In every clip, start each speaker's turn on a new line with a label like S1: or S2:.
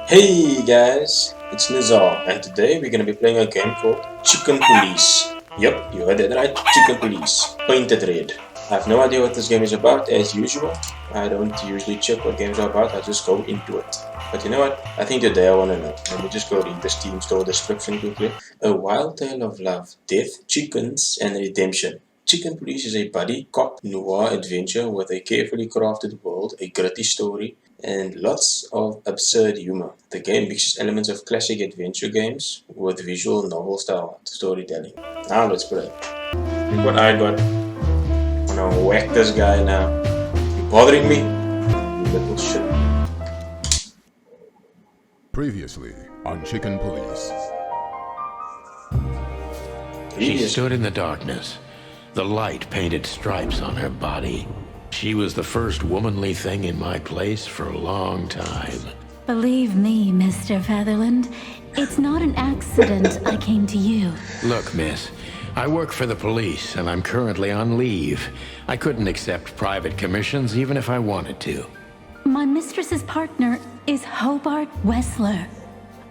S1: Hey guys, it's Nizar, and today we're gonna be playing a game called Chicken Police. Yup, you heard that right, Chicken Police. Painted red. I have no idea what this game is about, as usual. I don't usually check what games are about, I just go into it. But you know what? I think today I wanna know. Let me just go read the Steam store description quickly. A wild tale of love, death, chickens, and redemption. Chicken Police is a buddy cop noir adventure with a carefully crafted world, a gritty story, and lots of absurd humor. The game mixes elements of classic adventure games with visual novel style storytelling. Now let's play. Look what I got. I'm gonna whack this guy now. You bothering me? You little shit.
S2: Previously on Chicken Police.
S3: She stood in the darkness. The light painted stripes on her body. She was the first womanly thing in my place for a long time.
S4: Believe me, Mr. Featherland, it's not an accident I came to you.
S3: Look, miss, I work for the police and I'm currently on leave. I couldn't accept private commissions even if I wanted to.
S4: My mistress's partner is Hobart Wessler,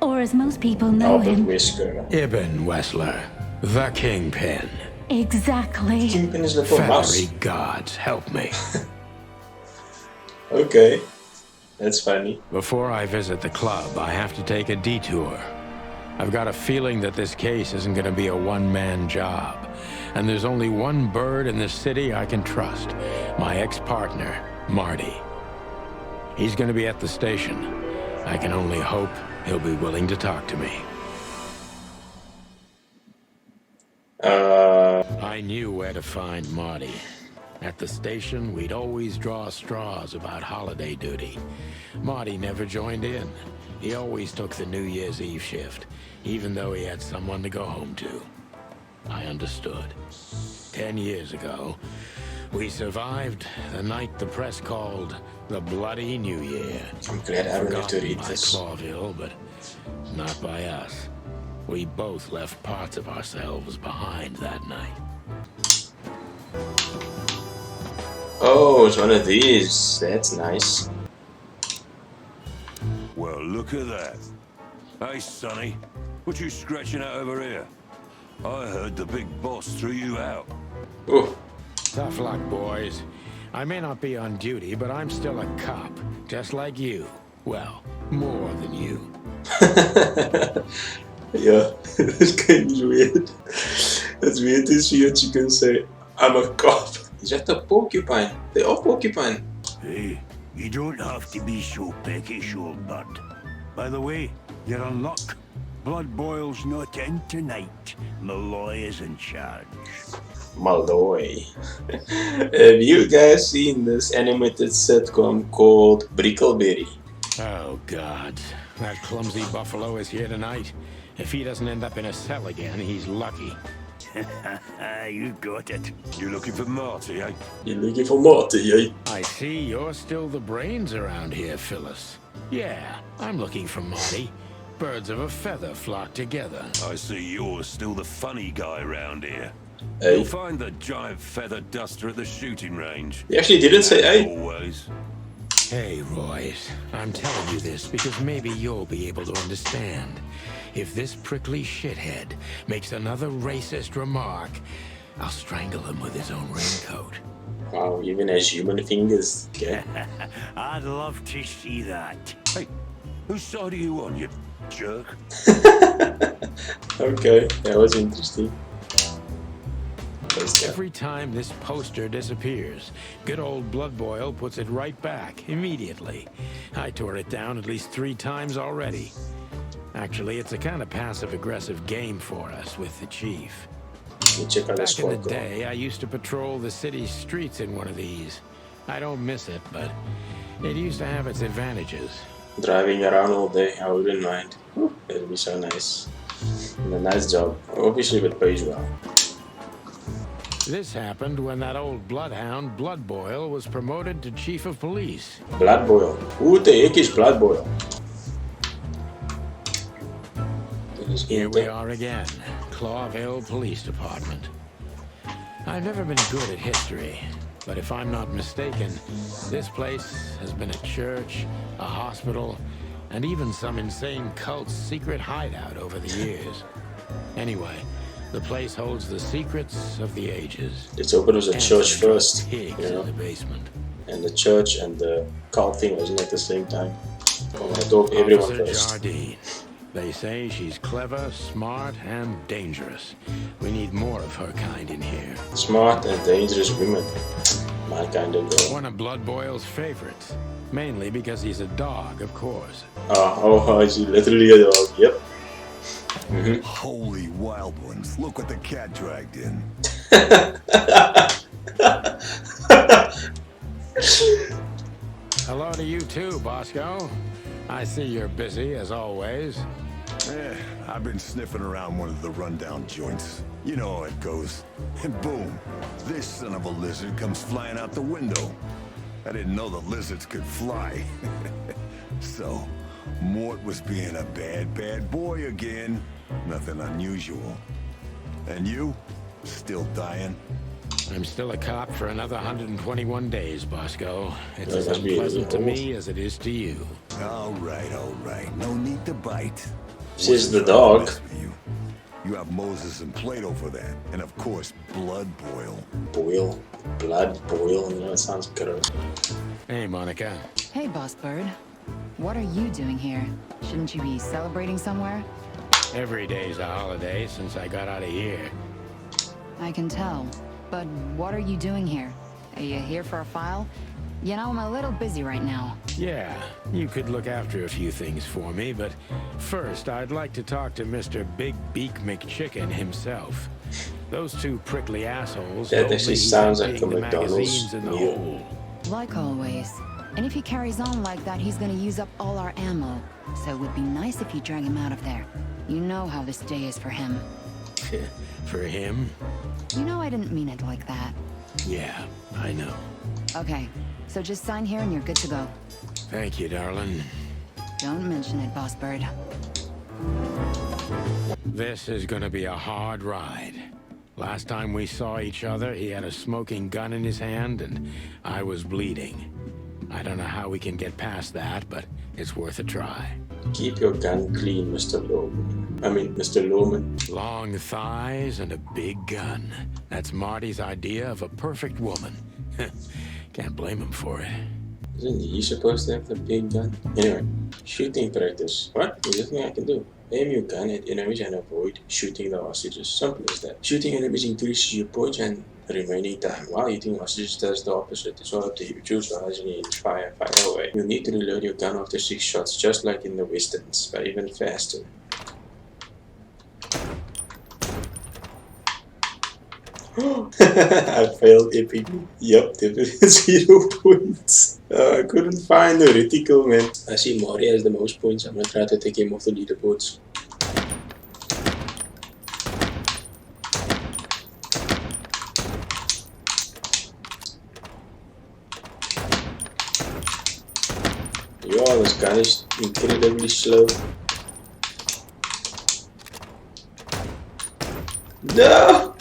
S4: or as most people know him,
S1: Whisker.
S3: Ibn Wessler, the Kingpin.
S4: Exactly.
S1: Kingpin is little mouse.
S3: Feathery gods, help me.
S1: Okay, that's funny.
S3: Before I visit the club, I have to take a detour. I've got a feeling that this case isn't going to be a one-man job. And there's only one bird in this city I can trust. My ex-partner, Marty. He's going to be at the station. I can only hope he'll be willing to talk to me. I knew where to find Marty. At the station, we'd always draw straws about holiday duty. Marty never joined in. He always took the New Year's Eve shift, even though he had someone to go home to. I understood. 10 years ago, we survived the night the press called the Bloody New Year.
S1: I'm glad I don't have to read
S3: By
S1: this.
S3: Clawville, but not by us. We both left parts of ourselves behind that night.
S1: Oh, it's one of these. That's nice.
S5: Well, look at that. Hey, Sonny, what you scratching out over here? I heard the big boss threw you out.
S1: Oh,
S3: Tough luck, boys. I may not be on duty, but I'm still a cop, just like you. Well, more than you.
S1: yeah, this game is weird. It's weird to see a chicken say, I'm a cop. Is that a porcupine? They are porcupine.
S6: Hey, you don't have to be so peckish, old bud. By the way, you're on luck. Blood Boil's not in tonight. Malloy is in charge.
S1: Malloy. Have you guys seen this animated sitcom called Brickleberry?
S3: Oh, God. That clumsy buffalo is here tonight. If he doesn't end up in a cell again, he's lucky.
S6: You got it.
S5: You looking for Marty, eh?
S1: You're looking for Marty, eh?
S3: I see you're still the brains around here, Phyllis. Yeah, I'm looking for Marty. Birds of a feather flock together.
S5: I see you're still the funny guy around here.
S1: Hey.
S5: You'll find the giant feather duster at the shooting range.
S1: He actually didn't say hey.
S5: Always.
S3: Hey, Royce. I'm telling you this because maybe you'll be able to understand. If this prickly shithead makes another racist remark, I'll strangle him with his own raincoat.
S1: Wow, even has human fingers. Okay.
S6: I'd love to see that.
S5: Hey, whose side are you on, you jerk?
S1: Okay, that was interesting.
S3: Every time this poster disappears, good old Blood Boil puts it right back, immediately. I tore it down at least 3 times already. Actually, it's a kind of passive-aggressive game for us with the chief.
S1: Let me check out the
S3: Back in the
S1: score.
S3: day, I used to patrol the city's streets in one of these. I don't miss it, but it used to have its advantages.
S1: Driving around all day, I wouldn't mind. It'd be so nice. And a nice job. Obviously, it pays well.
S3: This happened when that old bloodhound, Blood Boil, was promoted to chief of police.
S1: Blood Boil. Who the heck is Blood Boil?
S3: Here we are again, Clawville Police Department. I've never been good at history, but if I'm not mistaken, this place has been a church, a hospital, and even some insane cult's secret hideout over the years. Anyway, the place holds the secrets of the ages.
S1: Let's open as a
S3: And
S1: church
S3: some
S1: first,
S3: pigs
S1: you know?
S3: in the basement.
S1: And the church and the cult thing wasn't at the same time. I want to talk to everyone
S3: Officer
S1: first.
S3: Jardine. They say she's clever, smart, and dangerous. We need more of her kind in here.
S1: Smart and dangerous women. My kind of girl.
S3: One of Blood Boyle's favorites. Mainly because he's a dog, of course.
S1: Oh, is he literally a dog? Yep.
S5: Holy wild ones, look what the cat dragged in.
S3: Hello to you too, Bosco. I see you're busy, as always.
S5: I've been sniffing around one of the rundown joints. You know how it goes. And boom, this son of a lizard comes flying out the window. I didn't know the lizards could fly. So, Mort was being a bad boy again. Nothing unusual. And you? Still dying?
S3: I'm still a cop for another 121 days, Bosco. It's
S1: That
S3: as
S1: must be
S3: unpleasant to
S1: old.
S3: me as it is to you.
S5: All right. No need to bite.
S1: She's the
S5: Wasn't trying to
S1: dog.
S5: mess with you. You have Moses and Plato for that. And of course, Blood Boil.
S1: Boil. Blood boil. You know, it sounds gross.
S3: Hey, Monica.
S7: Hey, Boss Bird. What are you doing here? Shouldn't you be celebrating somewhere?
S3: Every day's a holiday since I got out of here.
S7: I can tell. But what are you doing here? Are you here for a file? You know, I'm a little busy right now.
S3: Yeah, you could look after a few things for me, but first I'd like to talk to Mr. Big Beak McChicken himself. Those two prickly assholes
S1: That
S3: told
S1: actually
S3: me he's
S1: sounds like
S3: emptying
S1: a
S3: the
S1: McDonald's
S3: magazines in the
S1: meal.
S3: hole.
S7: Like always. And if he carries on like that, he's gonna use up all our ammo. So it would be nice if you drag him out of there. You know how this day is for him.
S3: For him?
S7: You know I didn't mean it like that.
S3: Yeah, I know.
S7: Okay, so just sign here and you're good to go.
S3: Thank you, darling.
S7: Don't mention it, Boss Bird.
S3: This is gonna be a hard ride. Last time we saw each other, he had a smoking gun in his hand, and I was bleeding. I don't know how we can get past that, but it's worth a try.
S1: Keep your gun clean, Mr. Loman. I mean, Mr. Loman.
S3: Long thighs and a big gun. That's Marty's idea of a perfect woman. Can't blame him for it.
S1: Isn't he supposed to have the big gun? Anyway, shooting practice. What? There's nothing I can do. Aim your gun at enemies and avoid shooting the hostages. Simple as that. Shooting enemies increases your points and remaining time, while hitting hostages does the opposite. It's all up to you. Choose rise and fire away. You need to reload your gun after 6 shots, just like in the westerns, but even faster. I failed epically. Yup, definitely 0 points. I couldn't find the reticle, man. I see Mori has the most points. I'm gonna try to take him off the leaderboards. Yo, this gun is incredibly slow. No!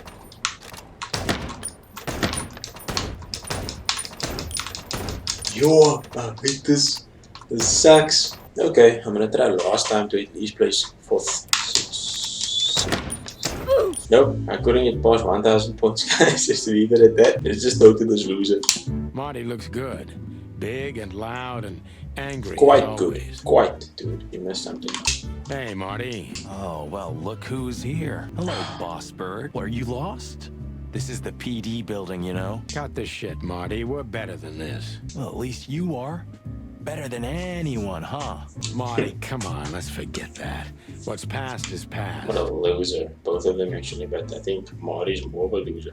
S1: Yo, I hate this. This sucks. Okay, I'm gonna try last time to at least place 4th. Nope, I couldn't get past 1000 points, guys. Just leave it at that. It's just noted as loser.
S3: Marty looks good. Big and loud and angry. as
S1: Quite good.
S3: always.
S1: Quite, dude. You missed something.
S3: Hey, Marty.
S8: Oh, well, look who's here. Hello, Boss Bird. Are you lost? This is the PD building, you know?
S3: Cut the shit, Marty. We're better than this.
S8: Well, at least you are. Better than anyone, huh?
S3: Marty, come on. Let's forget that. What's past is past.
S1: What a loser. Both of them actually, but I think Marty's more of a loser.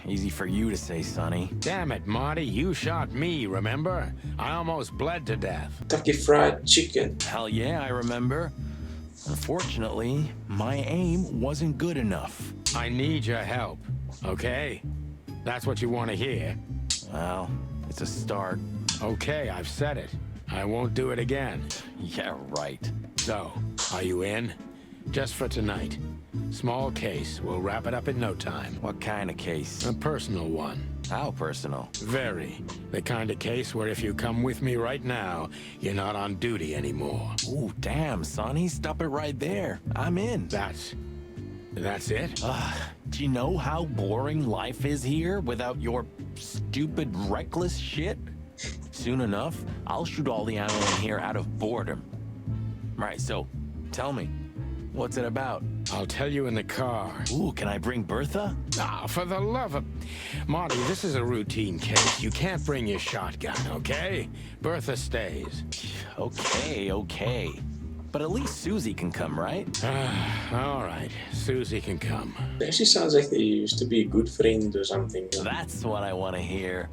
S8: Easy for you to say, Sonny.
S3: Damn it, Marty. You shot me, remember? I almost bled to death.
S1: Kentucky Fried Chicken.
S8: Hell yeah, I remember. Unfortunately, my aim wasn't good enough.
S3: I need your help, okay? That's what you want to hear.
S8: Well, it's a start.
S3: Okay, I've said it. I won't do it again.
S8: Yeah, right.
S3: So, are you in? Just for tonight. Small case. We'll wrap it up in no time.
S8: What kind of case?
S3: A personal one.
S8: How personal?
S3: Very. The kind of case where if you come with me right now, you're not on duty anymore.
S8: Ooh, damn, Sonny, stop it right there. I'm in.
S3: That's it?
S8: Do you know how boring life is here without your stupid, reckless shit? Soon enough, I'll shoot all the ammo in here out of boredom. Right, so, tell me, what's it about?
S3: I'll tell you in the car.
S8: Ooh, can I bring Bertha?
S3: Ah, for the love of... Marty, this is a routine case. You can't bring your shotgun, okay? Bertha stays.
S8: Okay. But at least Susie can come, right?
S3: All right, Susie can come.
S1: It actually sounds like they used to be a good friend or something.
S8: That's what I want to hear.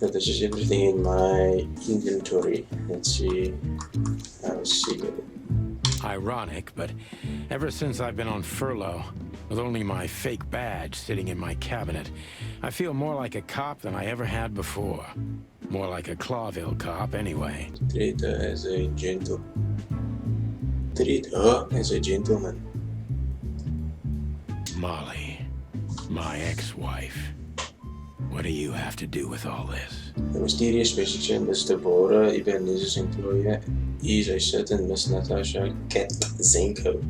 S1: That is just everything in my inventory. Let's see. I'll see it.
S3: Ironic, but ever since I've been on furlough, with only my fake badge sitting in my cabinet, I feel more like a cop than I ever had before. More like a Clawville cop, anyway.
S1: Treat her as a gentleman.
S3: Molly, my ex-wife. What do you have to do with all this?
S1: The mysterious message in Mr. Bora, Ibanez's employer, is a certain Miss Natasha Katzenko.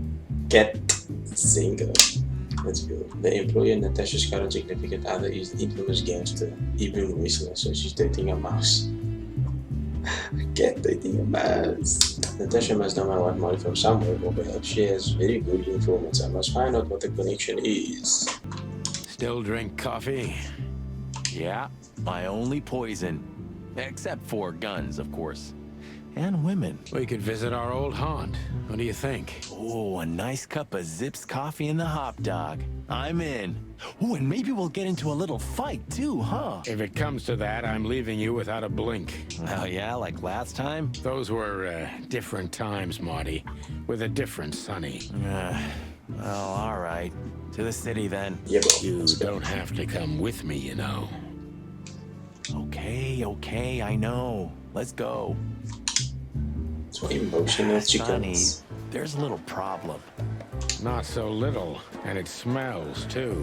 S1: Let's go. The employer, Natasha's current significant other, is the infamous gangster, Ibn Whistler, so she's dating a mouse. Cat dating a mouse. Natasha must know my wife Molly from somewhere, or perhaps she has very good informants. I must find out what the connection is.
S3: Still drink coffee?
S8: Yeah, my only poison. Except for guns, of course. And women.
S3: We could visit our old haunt. What do you think?
S8: Oh, a nice cup of Zips coffee and the hot dog. I'm in. Oh, and maybe we'll get into a little fight too, huh?
S3: If it comes to that, I'm leaving you without a blink.
S8: Oh yeah, like last time?
S3: Those were different times, Marty. With a different Sonny.
S8: Well, all right. To the city then.
S1: Yeah,
S3: You don't have to come with me, you know.
S8: Okay, I know. Let's go.
S1: So emotional
S8: Sonny,
S1: chickens.
S8: there's a little problem.
S3: Not so little, and it smells too.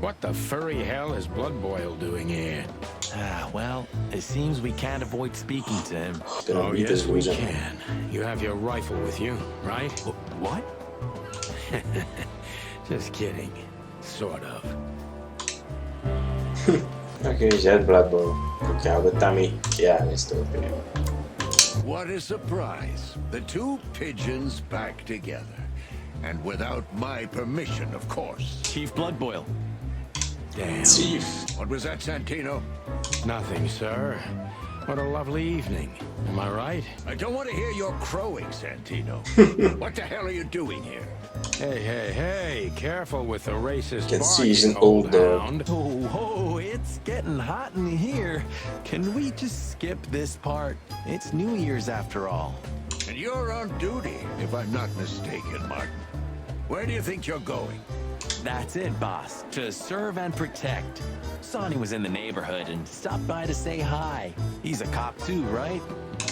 S3: What the furry hell is Blood Boil doing here?
S8: Well, it seems we can't avoid speaking to him.
S3: Oh, yes, we can. You have your rifle with you, right?
S8: What?
S3: Just kidding. Sort of.
S1: Okay, that Blood Bowl. Good job with Tommy. Yeah, let's do it.
S6: What a surprise. The two pigeons back together. And without my permission, of course.
S8: Chief Blood Boil.
S3: Damn.
S1: Chief.
S6: What was that, Santino?
S3: Nothing, sir. What a lovely evening. Am I right?
S6: I don't want to hear your crowing, Santino. What the hell are you doing here?
S3: Hey, careful with the racist
S1: Can see he's
S3: barking,
S1: an old dog.
S3: hound.
S8: Oh, it's getting hot in here. Can we just skip this part? It's New Year's after all.
S6: And you're on duty, if I'm not mistaken, Martin. Where do you think you're going?
S8: That's it, boss. To serve and protect. Sonny was in the neighborhood and stopped by to say hi. He's a cop too, right?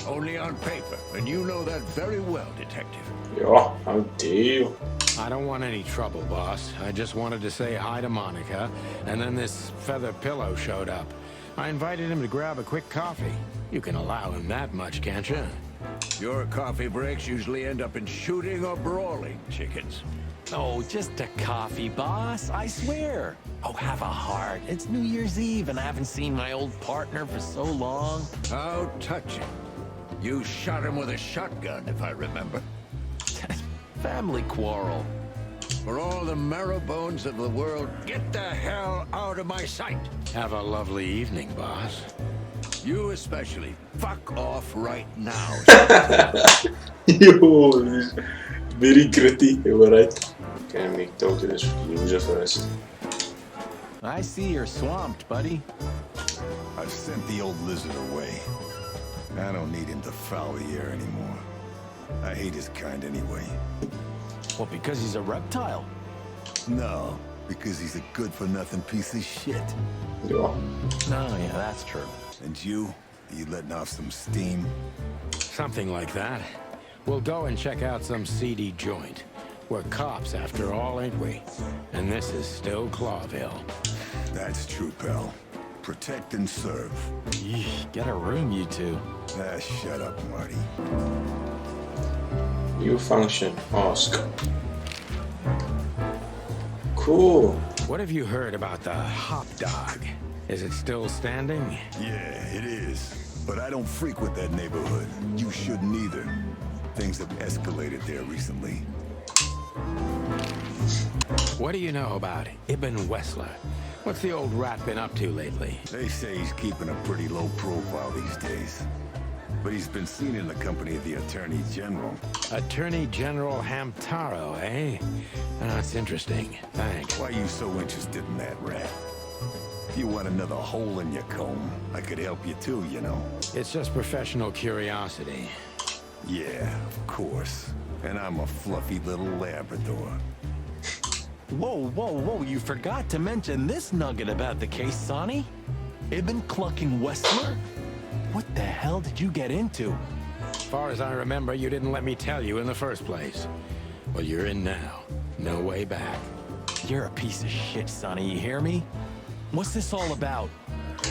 S6: Only on paper, and you know that very well, Detective.
S1: Yeah, how dare you?
S3: I don't want any trouble, boss. I just wanted to say hi to Monica, and then this feather pillow showed up. I invited him to grab a quick coffee. You can allow him that much, can't you?
S6: Your coffee breaks usually end up in shooting or brawling, chickens.
S8: Oh, just a coffee, boss. I swear. Oh, have a heart. It's New Year's Eve, and I haven't seen my old partner for so long.
S6: How touching. You shot him with a shotgun, if I remember.
S8: Family quarrel.
S6: For all the marrow bones of the world, get the hell out of my sight.
S3: Have a lovely evening, boss.
S6: You especially. Fuck off right now.
S1: Yo, very gritty, alright. Can we talk to this user first?
S8: I see you're swamped, buddy.
S5: I've sent the old lizard away. I don't need him to foul the air anymore. I hate his kind anyway.
S8: Well, because he's a reptile.
S5: No, because he's a good-for-nothing piece of shit.
S1: Yeah.
S8: No, yeah, that's true.
S5: And you letting off some steam?
S3: Something like that. We'll go and check out some seedy joint. We're cops after all, ain't we? And this is still Clawville.
S5: That's true, pal. Protect and serve.
S8: Yeesh, get a room, you two.
S5: Ah, shut up, Marty.
S1: New function. Ask. Cool.
S3: What have you heard about the hop dog? Is it still standing?
S5: Yeah, it is. But I don't frequent that neighborhood. You shouldn't either. Things have escalated there recently.
S3: What do you know about Ibn Wessler? What's the old rat been up to lately?
S5: They say he's keeping a pretty low profile these days. But he's been seen in the company of the Attorney General.
S3: Attorney General Hamtaro, eh? That's interesting. Thanks.
S5: Why are you so interested in that rat? If you want another hole in your comb, I could help you too, you know.
S3: It's just professional curiosity.
S5: Yeah, of course. And I'm a fluffy little Labrador.
S8: Whoa, whoa, whoa, you forgot to mention this nugget about the case, Sonny. Ibn Clucking Wessler? What the hell did you get into?
S3: As far as I remember, you didn't let me tell you in the first place. Well, you're in now. No way back.
S8: You're a piece of shit, Sonny, you hear me? What's this all about?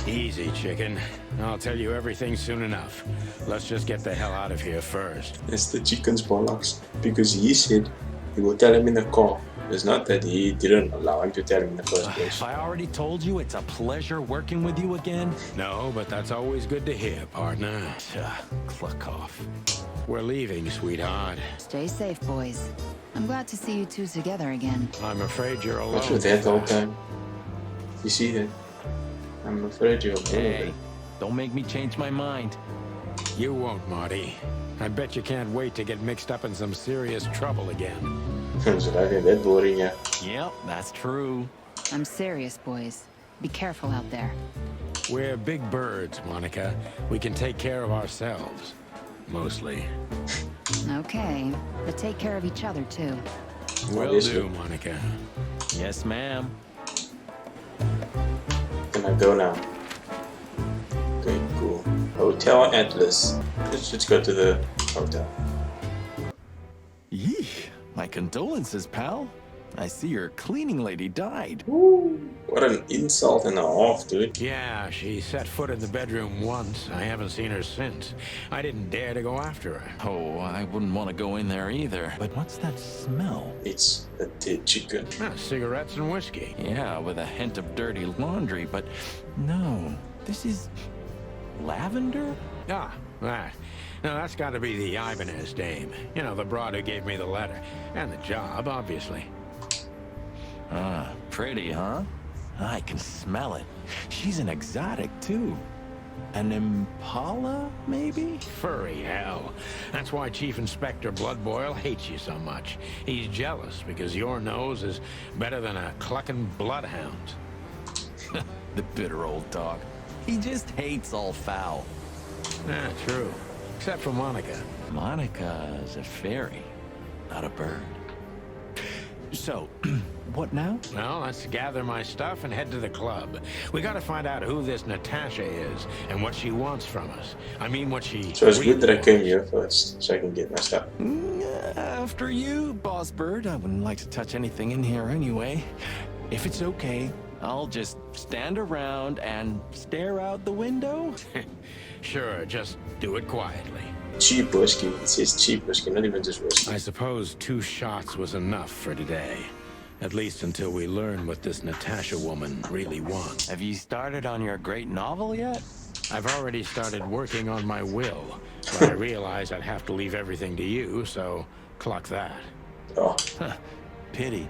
S3: Easy, chicken. I'll tell you everything soon enough. Let's just get the hell out of here first.
S1: It's the chicken's bollocks. Because he said he will tell him in the car. It's not that he didn't allow him to tell him in the first place.
S8: I already told you it's a pleasure working with you again.
S3: No, but that's always good to hear, partner.
S8: Cluck off.
S3: We're leaving, sweetheart.
S7: Stay safe, boys. I'm glad to see you two together again.
S3: I'm afraid you're alone.
S1: What's with that all the time? You see that? I'm afraid you're alone.
S8: Hey, don't make me change my mind.
S3: You won't, Marty. I bet you can't wait to get mixed up in some serious trouble again.
S1: Zodat je that boring, yeah.
S8: Yep, that's true.
S7: I'm serious, boys. Be careful out there.
S3: We're big birds, Monica. We can take care of ourselves. Mostly.
S7: Okay, but take care of each other, too.
S3: Will do, Monica.
S8: Yes, ma'am.
S1: Can I go now? Okay, cool. Hotel Atlas. Let's go to the hotel.
S8: Yee, my condolences, pal. I see your cleaning lady died.
S1: Woo, what an insult and a half, dude.
S3: Yeah, she set foot in the bedroom once. I haven't seen her since. I didn't dare to go after her.
S8: Oh, I wouldn't want to go in there either. But what's that smell?
S1: It's a dead chicken.
S3: Ah, cigarettes and whiskey.
S8: Yeah, with a hint of dirty laundry, but no, this is lavender?
S3: Ah, that. Now that's got to be the Ibanez dame. You know, the broad who gave me the letter. And the job, obviously.
S8: Ah, pretty, huh? I can smell it. She's an exotic, too. An impala, maybe?
S3: Furry hell. That's why Chief Inspector Bloodboil hates you so much. He's jealous because your nose is better than a clucking bloodhound.
S8: The bitter old dog. He just hates all foul.
S3: Ah, true. Except for Monica.
S8: Monica's a fairy, not a bird. So, what now?
S3: Well, let's gather my stuff and head to the club. We gotta find out who this Natasha is and what she wants from us. I mean, what she...
S1: So it's good that I came here first, so I can get my stuff.
S8: After you, Boss Bird. I wouldn't like to touch anything in here anyway. If it's okay, I'll just stand around and stare out the window.
S3: Sure, just do it quietly.
S1: Cheap whiskey. It says cheap whiskey, not even just whiskey.
S3: I suppose 2 shots was enough for today. At least until we learn what this Natasha woman really wants.
S8: Have you started on your great novel yet?
S3: I've already started working on my will, but I realized I'd have to leave everything to you, so cluck that.
S1: Oh,
S8: Huh, pity.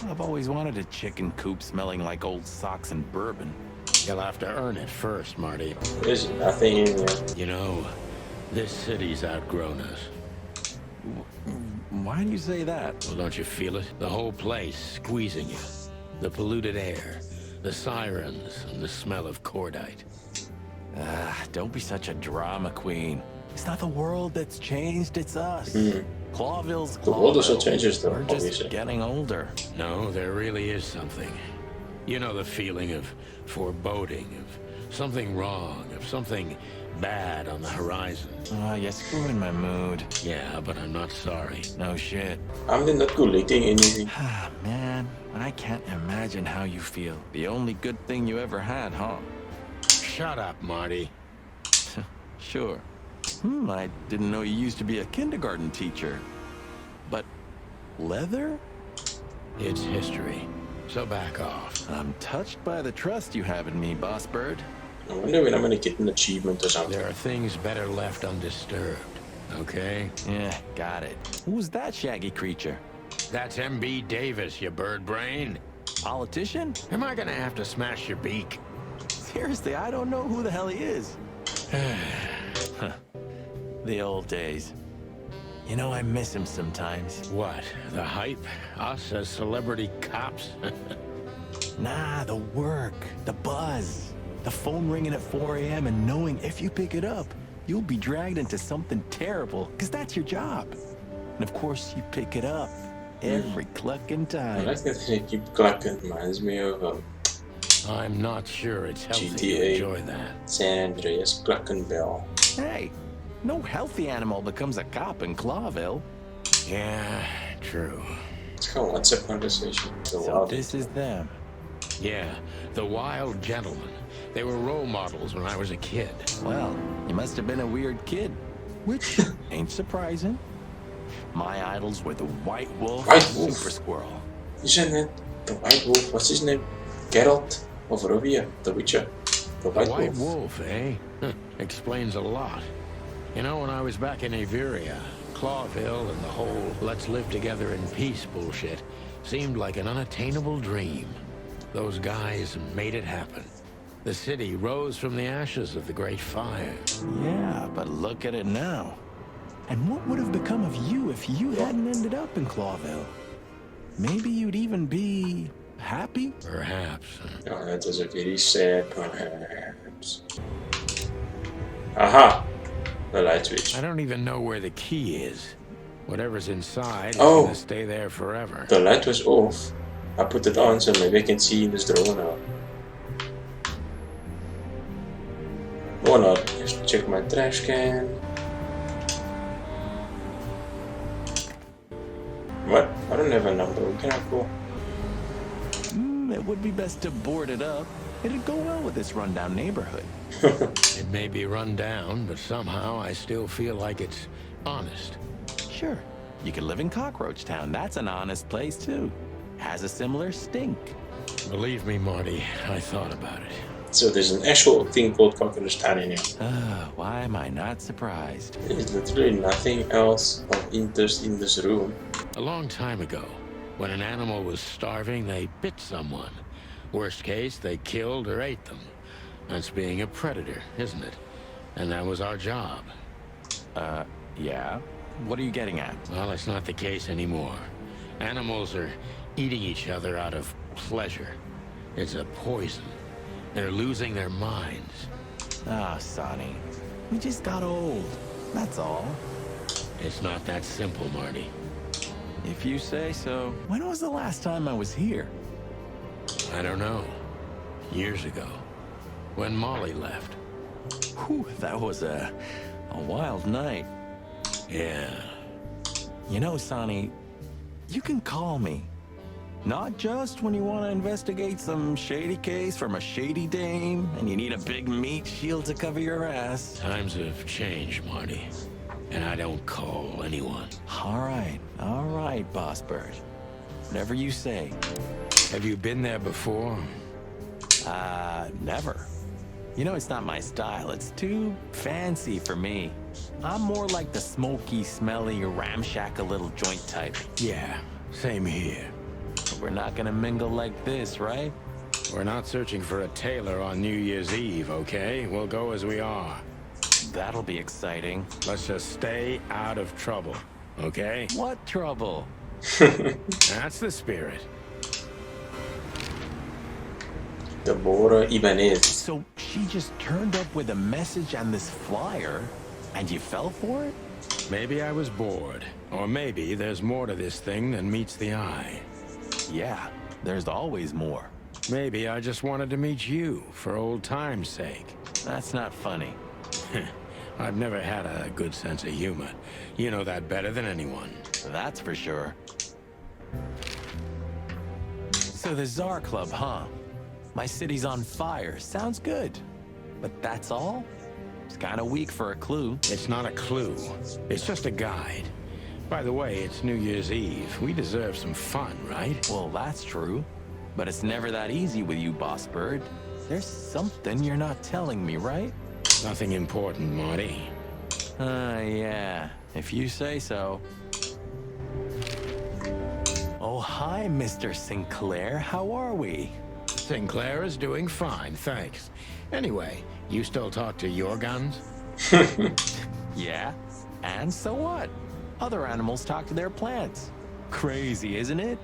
S8: I've always wanted a chicken coop smelling like old socks and bourbon.
S3: You'll have to earn it first, Marty.
S1: there's nothing in here.
S3: You know, this city's outgrown us.
S8: Why do you say that?
S3: Well, don't you feel it? The whole place squeezing you. The polluted air, the sirens, and the smell of cordite.
S8: Don't be such a drama queen. It's not the world that's changed, it's us. Clawville's
S1: The world also
S8: Clawville.
S1: changes though,
S8: We're just
S1: obviously.
S8: getting older.
S3: No, there really is something. You know the feeling of foreboding, of something wrong, if something bad on the horizon.
S8: You're screwing my mood.
S3: Yeah, but I'm not sorry.
S8: No shit.
S1: I'm not collecting anything.
S8: Ah, man, I can't imagine how you feel. The only good thing you ever had, huh?
S3: Shut up, Marty.
S8: Sure. I didn't know you used to be a kindergarten teacher. But leather?
S3: It's history, so back off.
S8: I'm touched by the trust you have in me, Boss Bird.
S1: I wonder when I'm gonna get an achievement or something.
S3: There are things better left undisturbed, okay?
S8: Yeah, got it. Who's that shaggy creature?
S3: That's MB Davis, you bird brain.
S8: Politician?
S3: Am I gonna have to smash your beak?
S8: Seriously, I don't know who the hell he is. Huh. The old days. You know, I miss him sometimes.
S3: What, the hype? Us as celebrity cops?
S8: Nah, the work, the buzz. The phone ringing at 4 a.m. and knowing if you pick it up, you'll be dragged into something terrible, because that's your job. And of course, you pick it up every clucking
S1: I
S8: time.
S1: like that they keep clacking. Reminds me of
S3: I'm not sure it's healthy to
S1: GTA.
S3: enjoy that.
S1: San Andreas Klackenbell.
S8: Hey, no healthy animal becomes a cop in Clawville.
S3: Yeah, true.
S1: It's kind of WhatsApp conversation.
S8: So this is them.
S3: Yeah, the Wild Gentlemen. They were role models when I was a kid.
S8: Well, you must have been a weird kid, which ain't surprising. My idols were the White Wolf
S1: White
S8: and
S1: Wolf?
S8: Super Squirrel.
S1: Isn't it the White Wolf? What's his name? Geralt of Rivia, the Witcher. The White,
S3: The White
S1: Wolf.
S3: Wolf, eh? Explains a lot. You know, when I was back in Averia, Clawville and the whole let's live together in peace bullshit seemed like an unattainable dream. Those guys made it happen. The city rose from the ashes of the Great Fire.
S8: Yeah, but look at it now. And what would have become of you if you hadn't ended up in Clawville? Maybe you'd even be happy?
S3: Perhaps.
S1: Oh, that was a very sad perhaps. Aha! The light switch.
S3: I don't even know where the key is. Whatever's inside is
S1: Oh.
S3: gonna stay there forever.
S1: The light was off. I put it on so maybe I can see in this drawer now. Or not. Just check my trash can. What? I don't have a number. Where can I go?
S8: It would be best to board it up. It'd go well with this rundown neighborhood.
S3: It may be run down, but somehow I still feel like it's honest.
S8: Sure, you could live in Cockroach Town. That's an honest place, too. Has a similar stink.
S3: Believe me, Marty, I thought about it.
S1: So there's an actual thing called Cockroach Town in here.
S8: Why am I not surprised?
S1: There's literally nothing else of interest in this room.
S3: A long time ago, when an animal was starving, they bit someone. Worst case, they killed or ate them. That's being a predator, isn't it? And that was our job.
S8: Yeah? What are you getting at?
S3: Well, it's not the case anymore. Animals are eating each other out of pleasure. It's a poison. They're losing their minds.
S8: Sonny. We just got old. That's all.
S3: It's not that simple, Marty.
S8: If you say so. When was the last time I was here?
S3: I don't know. Years ago. When Molly left.
S8: Whew, that was a wild night.
S3: Yeah.
S8: You know, Sonny, you can call me. Not just when you want to investigate some shady case from a shady dame and you need a big meat shield to cover your ass.
S3: Times have changed, Marty. And I don't call anyone.
S8: All right, Boss Bird. Whatever you say.
S3: Have you been there before?
S8: Never. You know, it's not my style. It's too fancy for me. I'm more like the smoky, smelly, ramshackle little joint type.
S3: Yeah, same here.
S8: But we're not gonna mingle like this, right?
S3: We're not searching for a tailor on New Year's Eve, okay? We'll go as we are.
S8: That'll be exciting.
S3: Let's just stay out of trouble, okay?
S8: What trouble?
S3: That's the spirit.
S1: Deborah Ibanez.
S8: So she just turned up with a message and this flyer, and you fell for it?
S3: Maybe I was bored. Or maybe there's more to this thing than meets the eye.
S8: Yeah, there's always more.
S3: Maybe I just wanted to meet you for old time's sake.
S8: That's not funny.
S3: I've never had a good sense of humor. You know that better than anyone.
S8: That's for sure. So the Tsar Club, huh? My city's on fire. Sounds good. But that's all? It's kind of weak for a clue.
S3: It's not a clue. It's just a guide. By the way, it's New Year's Eve. We deserve some fun, right?
S8: Well, that's true. But it's never that easy with you, Boss Bird. There's something you're not telling me, right?
S3: Nothing important, Marty.
S8: Yeah. If you say so. Oh, hi, Mr. Sinclair. How are we?
S3: Sinclair is doing fine, thanks. Anyway, you still talk to your guns?
S8: Yeah. And so what? Other animals talk to their plants. Crazy, isn't it?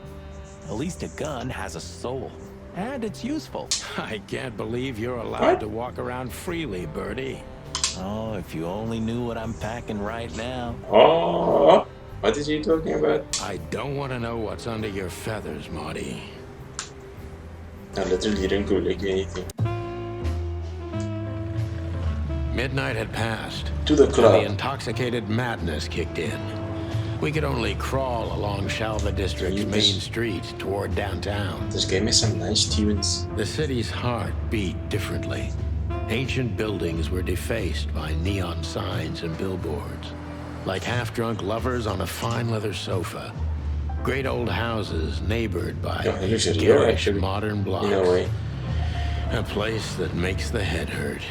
S8: At least a gun has a soul. And it's useful.
S3: I can't believe you're allowed to walk around freely, Birdie.
S8: Oh, if you only knew what I'm packing right now.
S1: Oh, what is he talking about?
S3: I don't want to know what's under your feathers, Marty.
S1: Nou, letterlijk hier een cool, ik weet niet.
S3: Midnight had passed.
S1: To the
S3: And
S1: club.
S3: the intoxicated madness kicked in. We could only crawl along Shalva District's main street toward downtown.
S1: This game has some nice tunes.
S3: The city's heart beat differently. Ancient buildings were defaced by neon signs and billboards, like half-drunk lovers on a fine leather sofa. Great old houses neighbored by garish modern blocks.
S1: In a way.
S3: A place that makes the head hurt.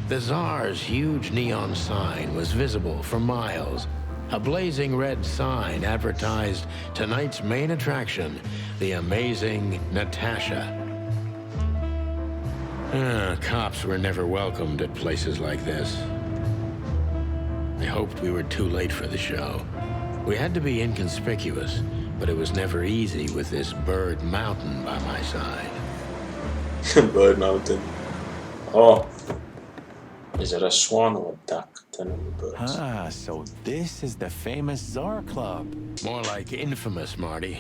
S3: The Tsar's huge neon sign was visible for miles. A blazing red sign advertised tonight's main attraction, the amazing Natasha. Cops were never welcomed at places like this. I hoped we were too late for the show. We had to be inconspicuous, but it was never easy with this Bird Mountain by my side.
S1: Bird Mountain. Oh. Is that a swan or a duck? Birds.
S8: Ah, so this is the famous Tsar Club.
S3: More like infamous, Marty.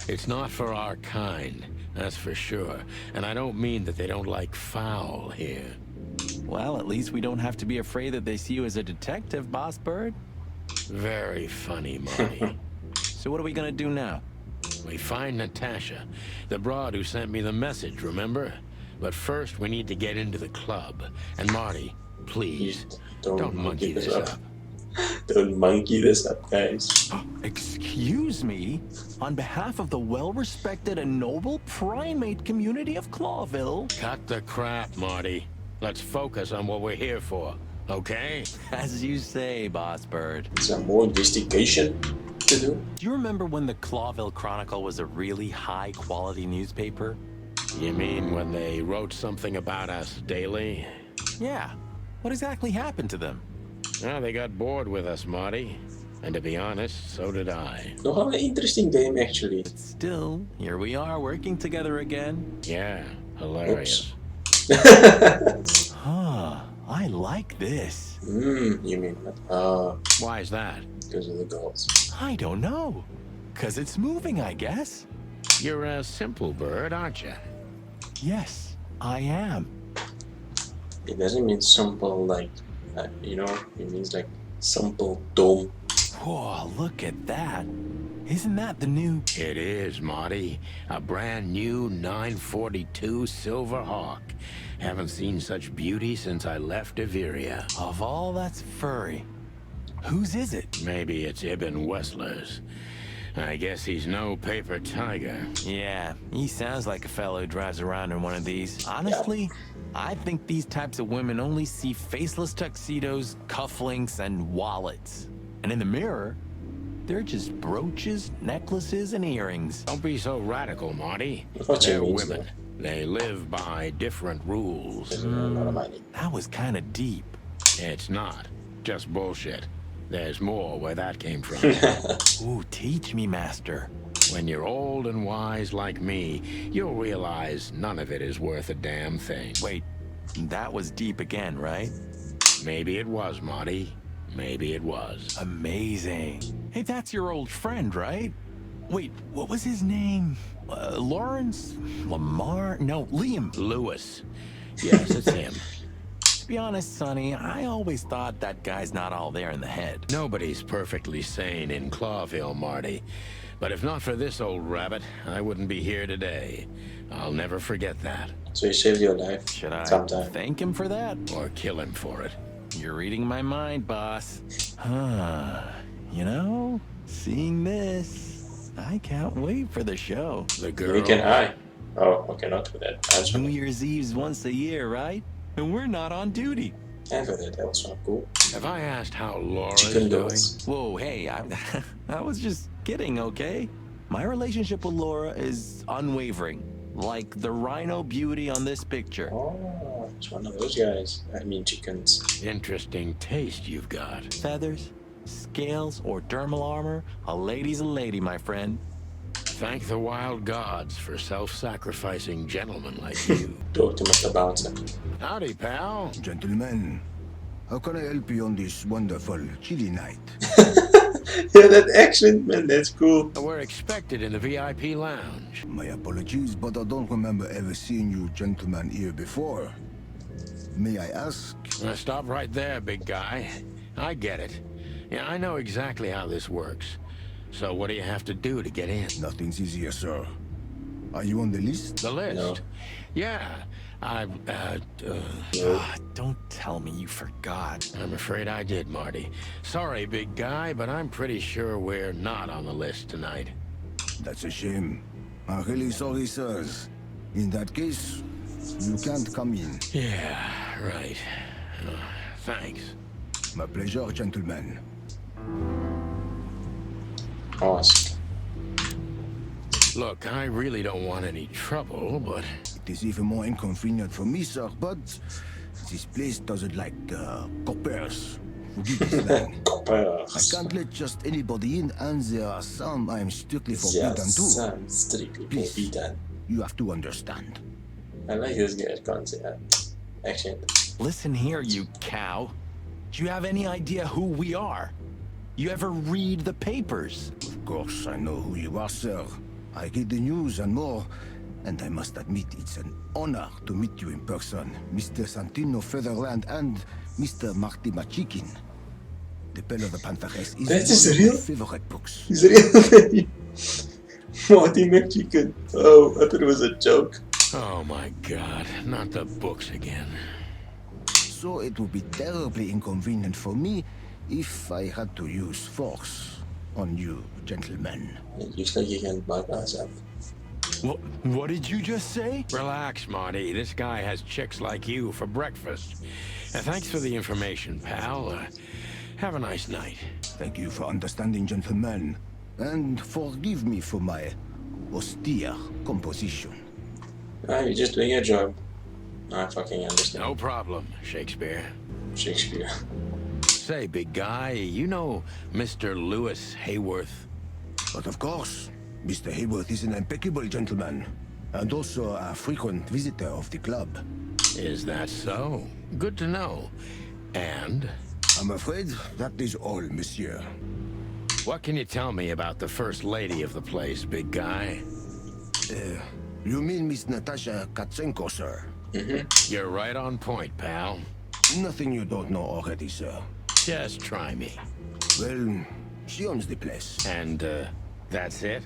S3: It's not for our kind, that's for sure. And I don't mean that they don't like foul here.
S8: Well, at least we don't have to be afraid that they see you as a detective, Boss Bird.
S3: Very funny, Marty.
S8: So what are we gonna do now?
S3: We find Natasha, the broad who sent me the message, remember? But first we need to get into the club. And Marty, please, don't monkey this up.
S1: Don't monkey this up, guys.
S8: Excuse me? On behalf of the well-respected and noble primate community of Clawville.
S3: Cut the crap, Marty. Let's focus on what we're here for, okay?
S8: As you say, Boss Bird.
S1: Some more investigation to do.
S8: Do you remember when the Clawville Chronicle was a really high-quality newspaper?
S3: You mean when they wrote something about us daily?
S8: Yeah. What exactly happened to them?
S3: Well, they got bored with us, Marty. And to be honest, so did I.
S1: Nogal an interesting game, actually.
S8: Still, here we are working together again.
S3: Yeah, hilarious.
S8: Huh, I like this.
S1: You mean that?
S3: Why is that?
S1: Because of the girls.
S8: I don't know. 'Cause it's moving, I guess.
S3: You're a simple bird, aren't you?
S8: Yes, I am.
S1: It doesn't mean simple like, you know, it means like simple dome.
S8: Whoa, look at that. Isn't that the new...
S3: It is, Marty. A brand new 942 Silver Hawk. Haven't seen such beauty since I left Averia.
S8: Of all that's furry, whose is it?
S3: Maybe it's Ibn Wessler's. I guess he's no paper tiger.
S8: Yeah, he sounds like a fellow who drives around in one of these. Honestly, I think these types of women only see faceless tuxedos, cufflinks, and wallets. And in the mirror, they're just brooches, necklaces, and earrings.
S3: Don't be so radical, Marty.
S1: What you
S3: They're
S1: mean,
S3: women.
S1: sir?
S3: They live by different rules.
S8: That was kind of deep.
S3: It's not. Just bullshit. There's more where that came from.
S8: Ooh, teach me, Master.
S3: When you're old and wise like me, you'll realize none of it is worth a damn thing.
S8: Wait, that was deep again, right?
S3: Maybe it was, Marty. Maybe it was.
S8: Amazing. Hey, that's your old friend, right? Wait, what was his name? Lawrence? Lamar? No, Liam.
S3: Lewis. Yes, it's him.
S8: To be honest, Sonny, I always thought that guy's not all there in the head.
S3: Nobody's perfectly sane in Clawville, Marty. But if not for this old rabbit, I wouldn't be here today. I'll never forget that.
S1: So he saved your life.
S8: Should I
S1: sometime.
S8: thank him for that?
S3: Or kill him for it.
S8: You're reading my mind, boss. You know, seeing this, I can't wait for the show.
S3: The girl.
S1: We can I. Oh, okay, not with that. That's
S8: New Year's Eve's once a year, right? And we're not on duty.
S1: And for that also cool.
S3: Have I asked how Laura's
S1: Chicken
S3: doing?
S1: dogs.
S8: Whoa, hey, I was just kidding, okay? My relationship with Laura is unwavering, like the rhino beauty on this picture.
S1: Oh, it's one of those guys. I mean chickens.
S3: Interesting taste you've got.
S8: Feathers, scales, or dermal armor, a lady's a lady, my friend.
S3: Thank the wild gods for self-sacrificing gentlemen like you.
S1: Talk to Mr. Bouncer.
S3: Howdy, pal.
S5: Gentlemen, how can I help you on this wonderful chilly night?
S1: Yeah, that accent, man, that's cool.
S3: We're expected in the VIP lounge.
S5: My apologies, but I don't remember ever seeing you gentlemen here before. May I ask?
S3: Now stop right there, big guy. I get it. Yeah, I know exactly how this works. So what do you have to do to get in?
S5: Nothing's easier, sir. Are you on the list?
S3: The list?
S1: No.
S3: Yeah.
S8: Don't tell me you forgot.
S3: I'm afraid I did, Marty. Sorry, big guy, but I'm pretty sure we're not on the list tonight.
S5: That's a shame. I'm really sorry, sirs. In that case, you can't come in.
S3: Yeah, right. Thanks.
S5: My pleasure, gentlemen.
S1: Ask.
S3: Look, I really don't want any trouble, but...
S5: It is even more inconvenient for me, sir, but this place doesn't like coppers. Forgive the slang. I
S1: Coppers.
S5: can't let just anybody in, and there are some I'm strictly forbidden
S1: Yes,
S5: too.
S1: I'm strictly
S5: Please.
S1: forbidden.
S5: You have to understand.
S1: I like this guy's concept. Accent.
S8: Listen here, you cow. Do you have any idea who we are? You ever read the papers?
S5: Of course, I know who you are, sir. I read the news and more, and I must admit it's an honor to meet you in person, Mr. Santino Featherland and Mr. Marty Machikin. The Bell of the Pantheress is
S1: That is
S5: one of
S1: real?
S5: my favorite books.
S1: He's really Marty McChicken. Oh, I thought it was a joke.
S3: Oh my god, not the books again.
S5: So it would be terribly inconvenient for me if I had to use force on you, gentlemen.
S1: It looks like he can bypass him.
S8: What did you just say?
S3: Relax, Marty. This guy has chicks like you for breakfast. Thanks for the information, pal. Have a nice night.
S5: Thank you for understanding, gentlemen, and forgive me for my austere composition.
S1: Ah, you're just doing your job. I fucking understand.
S3: No problem, Shakespeare.
S1: Shakespeare.
S3: Say, big guy, you know Mr. Lewis Hayworth?
S5: But of course, Mr. Hayworth is an impeccable gentleman, and also a frequent visitor of the club.
S3: Is that so? Good to know. And
S5: I'm afraid that is all, monsieur.
S3: what can you tell me about the first lady of the place, big guy?
S5: You mean Miss Natasha Katsenko, sir?
S3: You're right on point, pal.
S5: Nothing you don't know already, sir.
S3: Just try me.
S5: Well, she owns the place.
S3: And, that's it?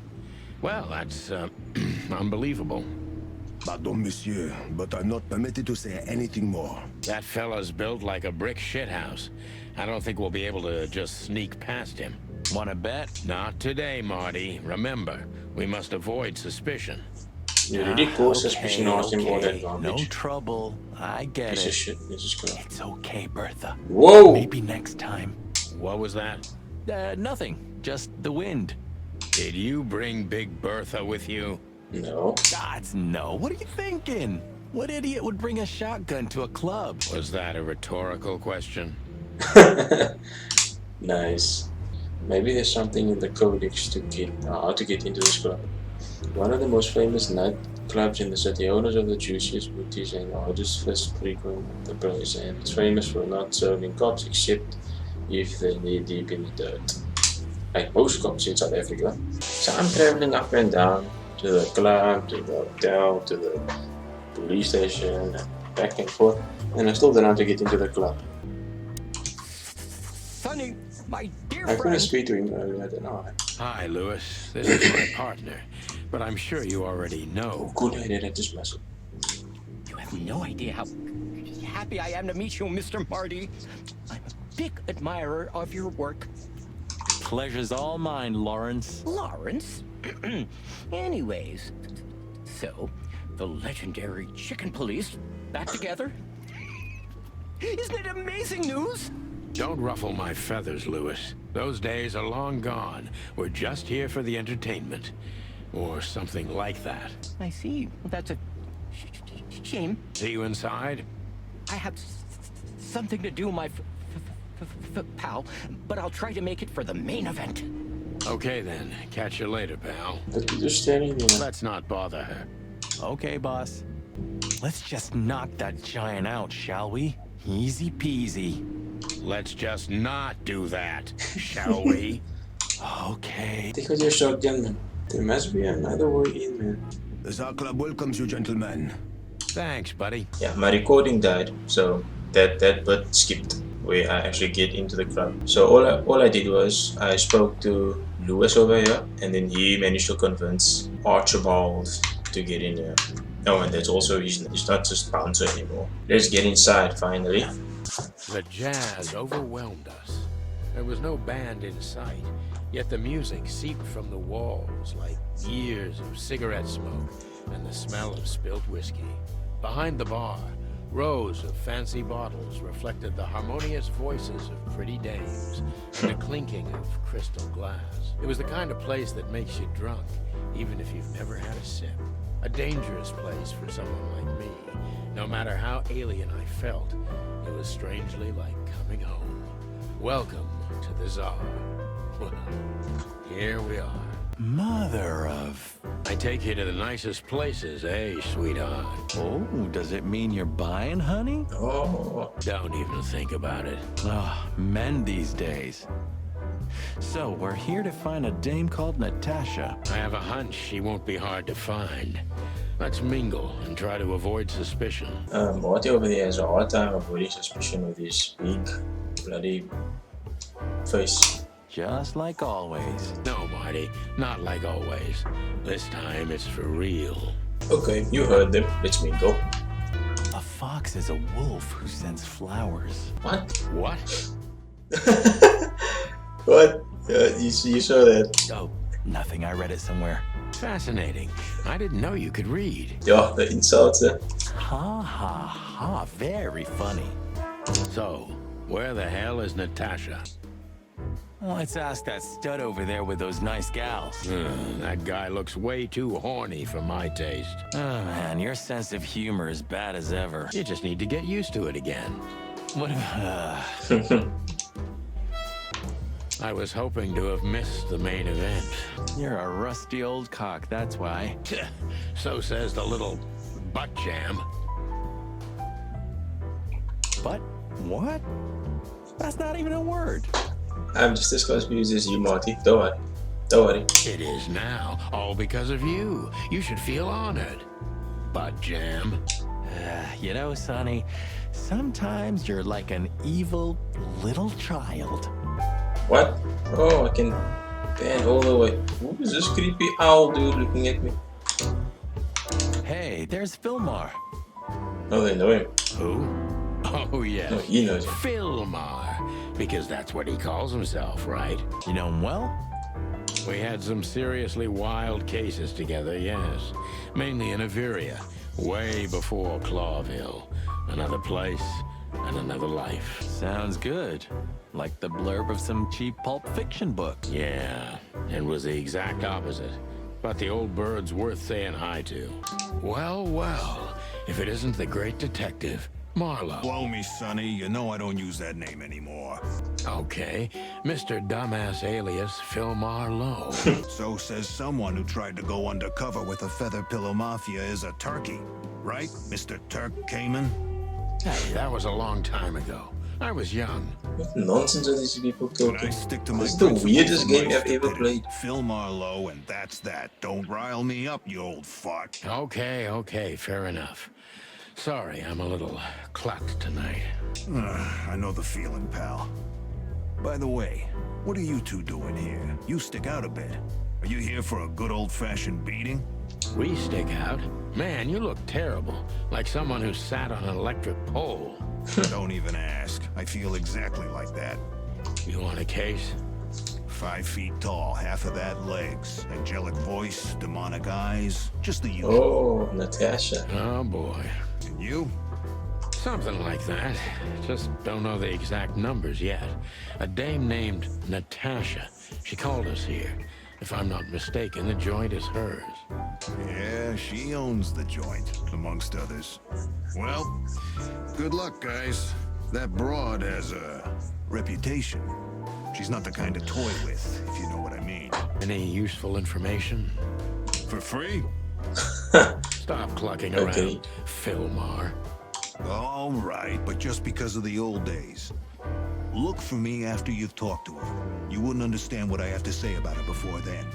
S3: Well, that's, unbelievable.
S5: Pardon, monsieur, but I'm not permitted to say anything more.
S3: That fella's built like a brick shithouse. I don't think we'll be able to just sneak past him.
S8: Wanna bet?
S3: Not today, Marty. Remember, we must avoid suspicion.
S1: You really cause suspicion on him all that
S8: No
S1: garbage.
S8: trouble. I get
S1: Piece of
S8: it.
S1: shit. This is cool.
S8: It's okay, Bertha.
S1: Whoa!
S8: Maybe next time.
S3: What was that?
S8: Nothing. Just the wind.
S3: Did you bring Big Bertha with you?
S1: No.
S8: Gods, no. What are you thinking? What idiot would bring a shotgun to a club?
S3: Was that a rhetorical question?
S1: Nice. Maybe there's something in the codex to get how to get into this club. One of the most famous nightclubs in the city. Owners of the juiciest, booties, and artists first frequent the place, and it's famous for not serving cops except if they're knee deep in the dirt. Like most cops in South Africa. So I'm traveling up and down to to the club, to the hotel, to the police station, and back and forth. And I still don't know how to get into the club.
S9: Sonny, my dear
S1: I couldn't
S9: friend.
S1: speak to him earlier than I.
S3: Hi, Lewis. This is my partner. But I'm sure you already know.
S1: Good idea that this message.
S9: You have no idea how happy I am to meet you, Mr. Marty. I'm a big admirer of your work.
S8: Pleasure's all mine, Lawrence.
S9: Lawrence? Anyways, so, the legendary Chicken Police back together? Isn't it amazing news?
S3: Don't ruffle my feathers, Lewis. Those days are long gone. We're just here for the entertainment. Or something like that.
S9: I see. That's a shame.
S3: See you inside?
S9: I have something to do, my pal, but I'll try to make it for the main event.
S3: Okay then. Catch you later, pal.
S1: But you're just standing there.
S3: Let's not bother her.
S8: Okay, boss. Let's just knock that giant out, shall we? Easy peasy.
S3: Let's just not do that, shall we?
S8: Okay.
S1: Take out your shotgun, man. There must be another way in, man.
S5: The Zar Club welcomes you, gentlemen.
S3: Thanks, buddy.
S1: Yeah, my recording died, so that bit skipped where I actually get into the club. So all I did was I spoke to Lewis over here, and then he managed to convince Archibald to get in here. Oh, and that's also he's not just bouncer anymore. Let's get inside finally.
S3: The jazz overwhelmed us. There was no band in sight, yet the music seeped from the walls like years of cigarette smoke and the smell of spilt whiskey. Behind the bar, rows of fancy bottles reflected the harmonious voices of pretty dames and the clinking of crystal glass. It was the kind of place that makes you drunk, even if you've never had a sip. A dangerous place for someone like me. No matter how alien I felt, it was strangely like coming home. Welcome to the Tsar. Well, here we are.
S8: Mother of...
S3: I take you to the nicest places, eh, sweetheart?
S8: Oh, does it mean you're buying, honey?
S1: Oh,
S3: Don't even think about it.
S8: Ah, men these days. So, we're here to find a dame called Natasha.
S3: I have a hunch she won't be hard to find. Let's mingle and try to avoid suspicion.
S1: Marty over there has a hard time avoiding suspicion with his big bloody face.
S8: Just like always.
S3: No, Marty, not like always. This time it's for real.
S1: Okay, you heard them. Let's mingle.
S8: A fox is a wolf who sends flowers.
S1: What?
S3: What?
S1: What? You saw that?
S8: Oh, nothing. I read it somewhere.
S3: Fascinating. I didn't know you could read.
S1: Yeah, the insults.
S8: Ha ha ha. Very funny.
S3: So, where the hell is Natasha?
S8: Let's ask that stud over there with those nice gals.
S3: That guy looks way too horny for my taste.
S8: Oh man, your sense of humor is bad as ever.
S3: You just need to get used to it again.
S8: What
S3: I was hoping to have missed the main event.
S8: You're a rusty old cock, that's why.
S3: So says the little butt jam.
S8: But what? That's not even a word.
S1: I'm just as confused as you, Marty. Don't worry. Don't worry.
S3: It is now, all because of you. You should feel honored. Butt jam.
S8: You know, Sonny, sometimes you're like an evil little child.
S1: What? Oh, I can bend all the way. Who is this creepy owl dude looking at me?
S8: Hey, there's Fillmar.
S1: Oh, they know him.
S3: Who? Oh, yes.
S1: No, he knows him.
S3: Fillmar. Because that's what he calls himself, right?
S8: You know him well?
S3: We had some seriously wild cases together, yes. Mainly in Averia, way before Clawville. Another place and another life.
S8: Sounds good. Like the blurb of some cheap pulp fiction book.
S3: Yeah, it was the exact opposite. But the old bird's worth saying hi to. Well, well, if it isn't the great detective, Marlowe.
S5: Blow me, Sonny. You know I don't use that name anymore.
S3: Okay, Mr. Dumbass alias Fillmar Lowe.
S5: So says someone who tried to go undercover with a Feather Pillow Mafia is a turkey. Right, Mr. Turk Cayman?
S3: Hey, that was a long time ago. I was young.
S1: What nonsense are these people
S5: But I
S1: talking?
S5: stick to my
S1: This is the
S5: principles
S1: weirdest
S5: and
S1: game
S5: my
S1: I've ever
S5: stupidity.
S1: played.
S5: Phil Marlowe, and that's that. Don't rile me up, you old fart.
S3: Okay, fair enough. Sorry, I'm a little clucked tonight.
S5: I know the feeling, pal. By the way, what are you two doing here? You stick out a bit. Are you here for a good old-fashioned beating?
S3: We stick out. Man, you look terrible. Like someone who sat on an electric pole.
S5: Don't even ask. I feel exactly like that.
S3: You want a case?
S5: 5 feet tall, half of that legs. Angelic voice, demonic eyes. Just the usual.
S1: Oh, Natasha.
S3: Oh boy.
S5: And you?
S3: Something like that. Just don't know the exact numbers yet. A dame named Natasha. She called us here. If I'm not mistaken, the joint is hers.
S5: Yeah, she owns the joint, amongst others. Well, good luck, guys. That broad has a reputation. She's not the kind to toy with, if you know what I mean.
S3: Any useful information?
S5: For free?
S3: Stop clucking
S1: Okay.
S3: around, Philmar.
S5: All right, but just because of the old days. Look for me after you've talked to her. You wouldn't understand what I have to say about her before then.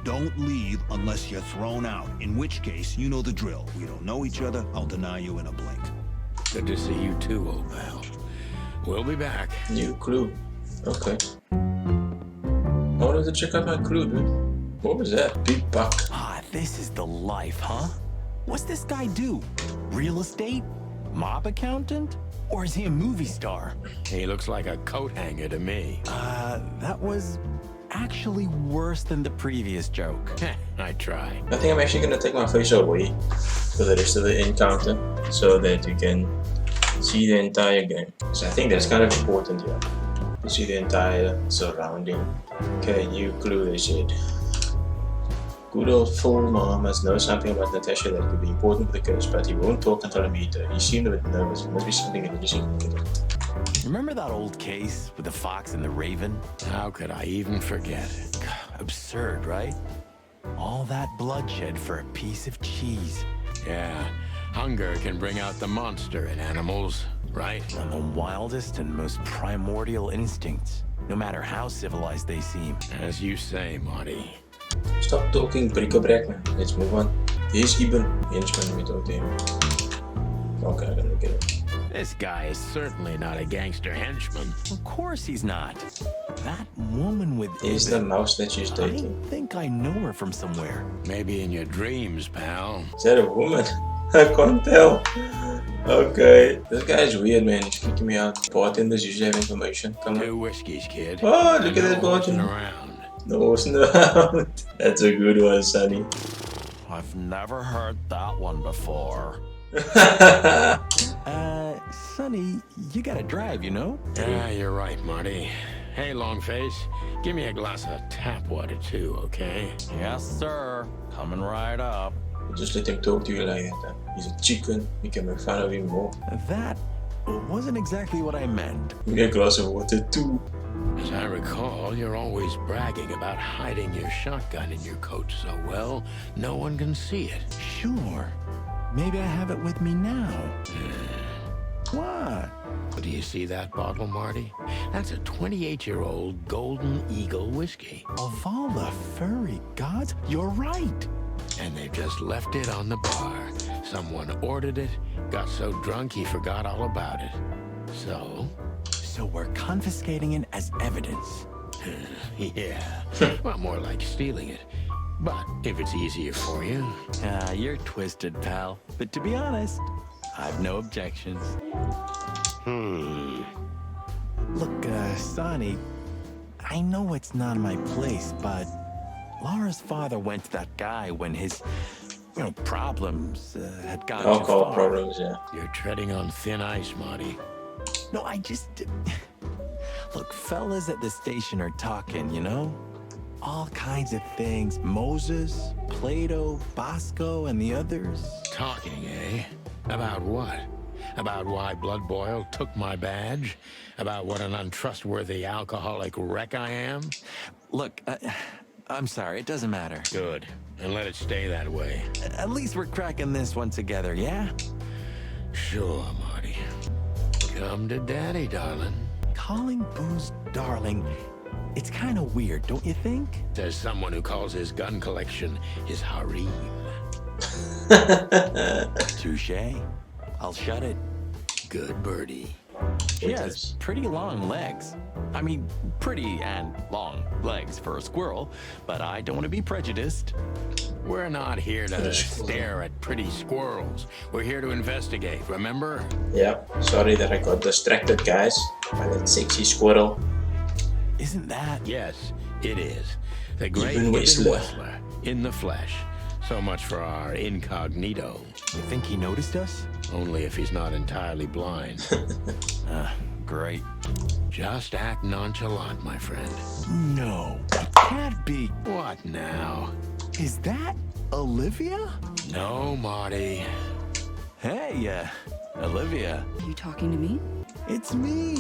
S5: Don't leave unless you're thrown out, in which case, you know the drill. We don't know each other, I'll deny you in a blink.
S3: Good to see you too, old pal. We'll be back.
S1: New clue. Okay. I wanted to check out my clue, dude. What was that? Big buck.
S8: Ah, this is the life, huh? What's this guy do? Real estate? Mob accountant? Or is he a movie star?
S3: He looks like a coat hanger to me.
S8: That was actually worse than the previous joke.
S3: I try.
S1: I think I'm actually gonna take my face away for the rest of the encounter so that you can see the entire game. So I think that's kind of important here. To see the entire surrounding. Okay, new clue they said. Good old Fulmar must know something about Natasha that could be important for the case, but he won't talk until I meet her. He seemed a bit nervous. It must be something religious significant.
S8: Remember that old case with the fox and the raven?
S3: How could I even forget?
S8: Absurd, right? All that bloodshed for a piece of cheese.
S3: Yeah, hunger can bring out the monster in animals, right?
S8: And the wildest and most primordial instincts, no matter how civilized they seem.
S3: As you say, Marty.
S1: Stop talking bric-a-brac, man. Let's move on. Here's Ibn. Henchman we talked to him. Okay, I gotta look at it.
S3: This guy is certainly not a gangster henchman.
S8: Of course he's not. That woman with
S1: Here's the
S8: Ibn,
S1: mouse that she's
S8: I
S1: dating.
S8: think I know her from somewhere.
S3: Maybe in your dreams, pal.
S1: Is that a woman? I can't tell. Okay. This guy is weird, man. He's kicking me out. Bartenders usually have information. Come on.
S3: 2 whiskeys, kid.
S1: Oh, look
S3: And
S1: at that
S3: no horsing
S1: bartender.
S3: around.
S1: No horsing around. That's a good one, Sonny.
S8: I've never heard that one before. Sonny, you gotta drive, you know?
S3: Yeah, you're right, Marty. Hey, Longface, give me a glass of tap water too, okay?
S8: Yes, sir. Coming right up.
S1: Just let him talk to you like that. He's a chicken. You can make fun of him more.
S8: That wasn't exactly what I meant.
S1: Give me a glass of water too.
S3: As I recall, you're always bragging about hiding your shotgun in your coat so well, no one can see it.
S8: Sure. Maybe I have it with me now. What?
S3: Do you see that bottle, Marty? That's a 28-year-old Golden Eagle whiskey.
S8: Of all the furry gods, you're right.
S3: And they've just left it on the bar. Someone ordered it, got so drunk he forgot all about it. So?
S8: So we're confiscating it as evidence.
S3: Yeah. Well, more like stealing it. But if it's easier for you.
S8: You're twisted, pal. But to be honest, I've no objections. Look, Sonny, I know it's not my place, but Laura's father went to that guy when his, problems had gone too
S1: Alcohol
S8: far.
S1: problems, yeah.
S3: You're treading on thin ice, Marty.
S8: No, I just... Look, fellas at the station are talking, you know? All kinds of things. Moses, Plato, Bosco, and the others.
S3: Talking, eh? About what? About why Blood Boil took my badge? About what an untrustworthy alcoholic wreck I am?
S8: Look, I'm sorry, it doesn't matter.
S3: Good. And let it stay that way.
S8: At least we're cracking this one together, yeah?
S3: Sure, Marty. Come to daddy, darling.
S8: Calling booze darling, it's kind of weird, don't you think?
S3: There's someone who calls his gun collection his harem.
S8: Touche. I'll shut it.
S3: Good birdie.
S8: She has pretty long legs. I mean, pretty and long legs for a squirrel, but I don't want to be prejudiced.
S3: We're not here to stare at pretty squirrels. We're here to investigate, remember?
S1: Yeah, sorry that I got distracted, guys, by that sexy squirrel.
S8: Isn't that?
S3: Yes, it is. The great
S1: Even Whistler.
S3: Whistler in the flesh. So much for our incognito.
S8: You think he noticed us?
S3: Only if he's not entirely blind.
S8: Great.
S3: Just act nonchalant, my friend.
S8: No, it can't be.
S3: What now?
S8: Is that Olivia?
S3: No, Marty.
S8: Hey, Olivia.
S10: Are you talking to me?
S8: It's me,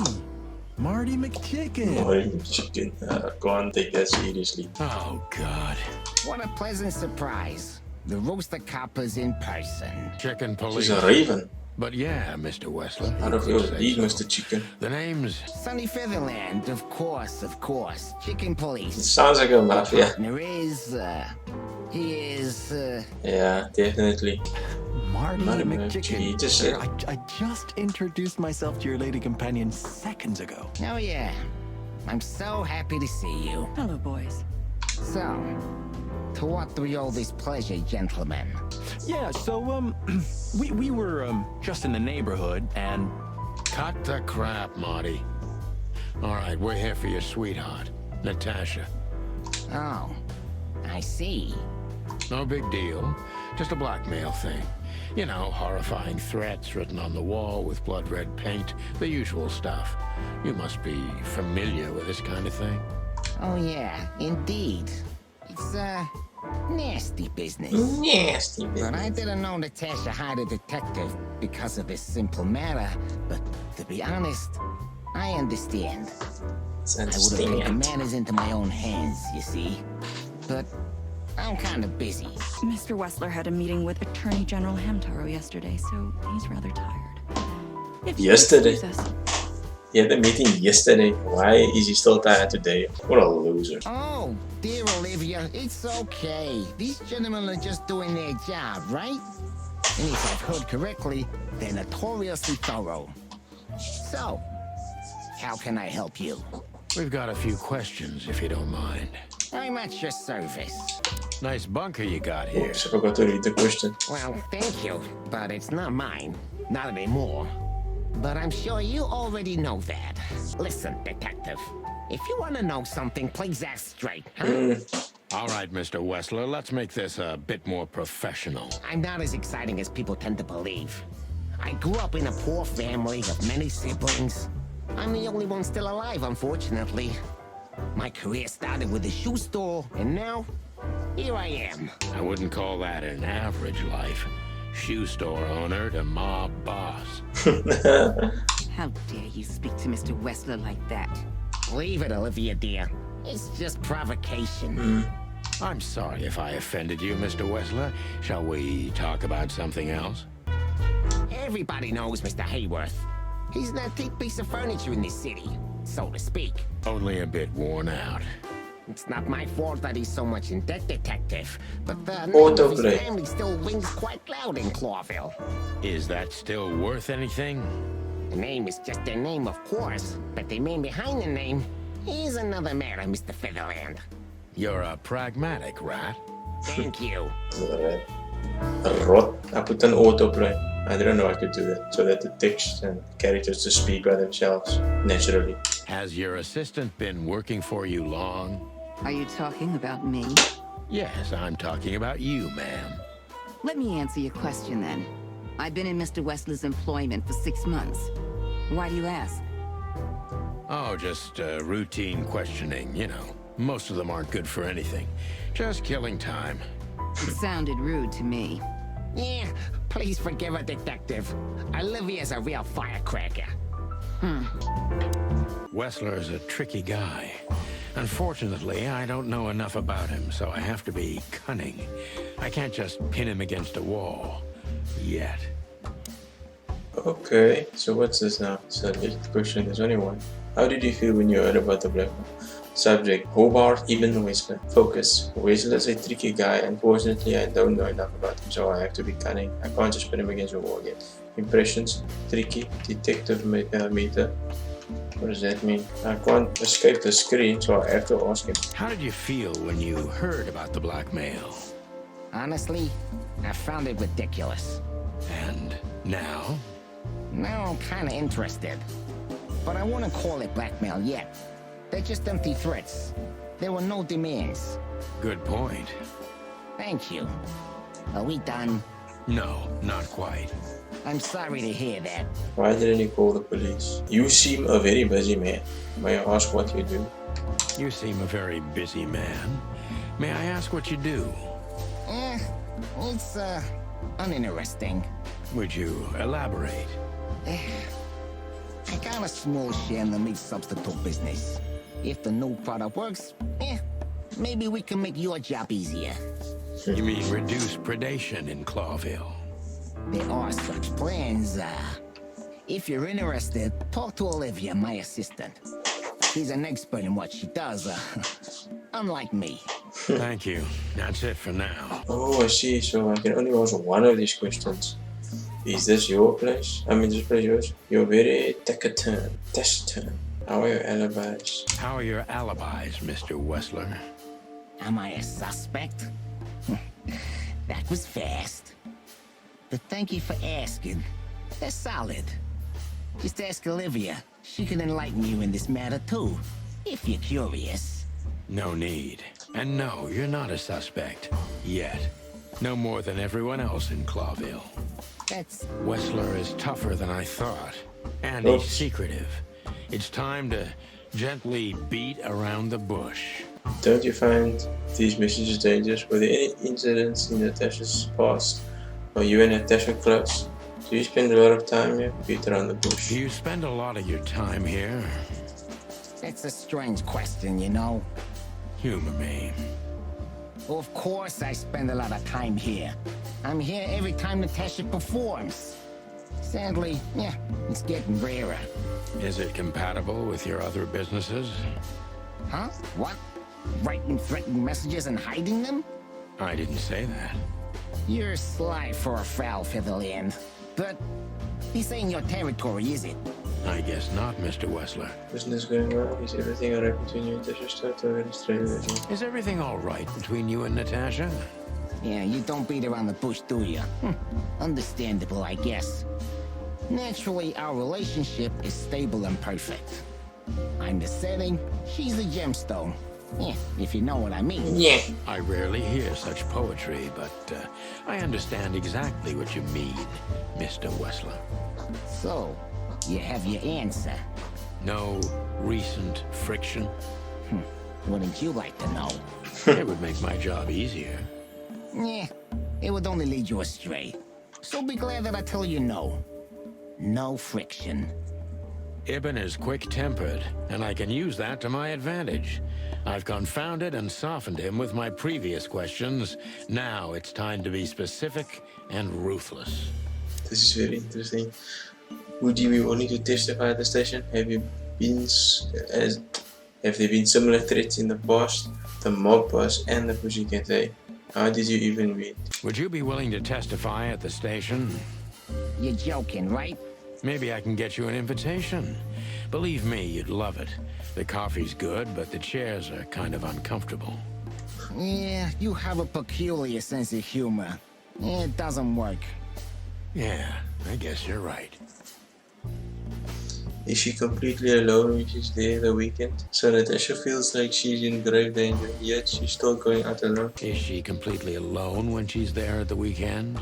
S8: Marty McChicken.
S1: Oh, chicken. Can't take that seriously.
S3: Oh, God.
S9: What a pleasant surprise. The Rooster Copper's in person.
S3: Chicken police.
S1: She's a raven.
S3: But yeah, Mr. Wessler.
S1: Out of your league, Mr. Chicken.
S3: The name's...
S9: Sunny Featherland, of course. Chicken
S1: It
S9: Police.
S1: sounds like a mafia.
S9: There is, he is,
S1: Yeah, definitely.
S8: Marty
S1: McChicken.
S8: McChicken. I just introduced myself to your lady companion seconds ago.
S9: Oh yeah. I'm so happy to see you.
S10: Hello, boys.
S9: So, to what do we owe this pleasure, gentlemen?
S8: Yeah, so, we were, just in the neighborhood, and...
S3: Cut the crap, Marty. All right, we're here for your sweetheart, Natasha.
S9: Oh, I see.
S3: No big deal. Just a blackmail thing. You know, horrifying threats written on the wall with blood red paint. The usual stuff. You must be familiar with this kind of thing.
S9: Oh yeah, indeed. It's, nasty business.
S1: Nasty
S9: But I
S1: business.
S9: didn't know Natasha hired a detective because of this simple matter. But to be honest, I understand.
S1: It's
S9: I would have taken
S1: understand.
S9: matters into my own hands, you see. But I'm kind of busy.
S10: Mr. Wessler had a meeting with Attorney General Hamtaro yesterday, so he's rather tired. If you
S1: Yesterday?
S10: excuse us.
S1: He had a meeting yesterday. Why is he still tired today? What a loser.
S9: Oh, dear Olivia, it's okay. These gentlemen are just doing their job, right? And if I've heard correctly, they're notoriously thorough. So, how can I help you?
S3: We've got a few questions, if you don't mind.
S9: I'm at your service.
S3: Nice bunker you got here.
S1: Oops, I forgot to read the question.
S9: Well, thank you, but it's not mine. Not anymore. But I'm sure you already know that. Listen, detective. If you want to know something, please ask straight, huh?
S3: All right, Mr. Wessler, let's make this a bit more professional.
S9: I'm not as exciting as people tend to believe. I grew up in a poor family of many siblings. I'm the only one still alive, unfortunately. My career started with a shoe store, and now, here I am.
S3: I wouldn't call that an average life. Shoe store owner to mob boss.
S10: How dare you speak to Mr. Wessler like that?
S9: Leave it, Olivia, dear. It's just provocation.
S3: I'm sorry if I offended you, Mr. Wessler. Shall we talk about something else?
S9: Everybody knows Mr. Hayworth. He's an antique piece of furniture in this city, so to speak.
S3: Only a bit worn out.
S9: It's not my fault that he's so much in debt, detective, but the name of his
S1: Horror-ble.
S9: family still rings quite loud in Clawville.
S3: Is that still worth anything?
S9: The name is just their name, of course, but the man behind the name is another matter, Mr. Featherland.
S3: You're a pragmatic rat.
S9: Thank you.
S1: Alright. Rot. I put an autoplay. I didn't know I could do that. So that the text and characters just speak by themselves, naturally.
S3: Has your assistant been working for you long?
S10: Are you talking about me?
S3: Yes, I'm talking about you, ma'am.
S10: Let me answer your question then. I've been in Mr. Wessler's employment for 6 months. Why do you ask?
S3: Oh, just routine questioning, you know. Most of them aren't good for anything. Just killing time.
S10: It sounded rude to me.
S9: Yeah, please forgive her, detective. Olivia's a real firecracker.
S3: Wessler's a tricky guy. Unfortunately, I don't know enough about him, so I have to be cunning. I can't just pin him against a wall. Yet.
S1: Okay, so what's this now? So the question, there's only one. How did you feel when you heard about the black hole? Subject: Hobart Ibn Whistler. Focus: Whistler is a tricky guy. Unfortunately, I don't know enough about him, so I have to be cunning. I can't just put him against a wall yet. Impressions: tricky. Detective meter. What does that mean? I can't escape the screen, so I have to ask him.
S3: How did you feel when you heard about the blackmail?
S9: Honestly, I found it ridiculous.
S3: And now?
S9: Now I'm kinda interested. But I wouldn't call it blackmail yet. They're just empty threats. There were no demands.
S3: Good point.
S9: Thank you. Are we done?
S3: No, not quite.
S9: I'm sorry to hear that.
S1: Why didn't you call the police? You seem a very busy man. May I ask what you do?
S3: You seem a very busy man. May I ask what you do?
S9: It's, uninteresting.
S3: Would you elaborate?
S9: I got a small share in the meat substitute business. If the new product works, maybe we can make your job easier.
S3: You mean reduce predation in Clawville?
S9: There are such plans. If you're interested, talk to Olivia, my assistant. She's an expert in what she does, unlike me.
S3: Thank you. That's it for now.
S1: Oh, I see. So I can only ask one of these questions. Is this your place? I mean, this place yours? You're very taciturn. How are your alibis?
S3: How are your alibis, Mr. Wessler?
S9: Am I a suspect? That was fast. But thank you for asking. They're solid. Just ask Olivia. She can enlighten you in this matter too, if you're curious.
S3: No need. And no, you're not a suspect. Yet. No more than everyone else in Clawville.
S9: That's...
S3: Wessler is tougher than I thought. And he's secretive. It's time to gently beat around the bush.
S1: Don't you find these messages dangerous? Were there any incidents in Natasha's past? Are you and Natasha close? Do you spend a lot of time here? Beat around the bush.
S3: Do you spend a lot of your time here?
S9: That's a strange question, you know.
S3: Humor me.
S9: Well, of course I spend a lot of time here. I'm here every time Natasha performs. Sadly, it's getting rarer.
S3: Is it compatible with your other businesses?
S9: Huh? What? Writing threatening messages and hiding them?
S3: I didn't say that.
S9: You're sly for a foul featherland. But this ain't your territory, is it?
S3: I guess not, Mr. Wessler.
S1: Business going well? Is everything alright between you and Natasha? Start already straight away.
S3: Is everything all right between you and Natasha?
S9: Yeah, you don't beat around the bush, do you? Understandable, I guess. Naturally, our relationship is stable and perfect. I'm the setting, she's the gemstone. Yeah, if you know what I mean.
S1: Yeah.
S3: I rarely hear such poetry, but I understand exactly what you mean, Mr. Wessler.
S9: So, you have your answer.
S3: No recent friction?
S9: Wouldn't you like to know?
S3: It would make my job easier.
S9: Yeah, it would only lead you astray. So be glad that I tell you no. No friction.
S3: Ibn is quick-tempered, and I can use that to my advantage. I've confounded and softened him with my previous questions. Now it's time to be specific and ruthless.
S1: This is very interesting. Would you be willing to testify at the station? Have there been similar threats in the past? The mob boss and the Pussycat Day. How did you even meet?
S3: Would you be willing to testify at the station?
S9: You're joking, right?
S3: Maybe I can get you an invitation. Believe me, you'd love it. The coffee's good, but the chairs are kind of uncomfortable.
S9: Yeah, you have a peculiar sense of humor. It doesn't work.
S3: Yeah, I guess you're right.
S1: Is she completely alone when she's there the weekend? So Natasha feels like she's in grave danger, yet she's still going out alone.
S3: Is she completely alone when she's there at the weekend?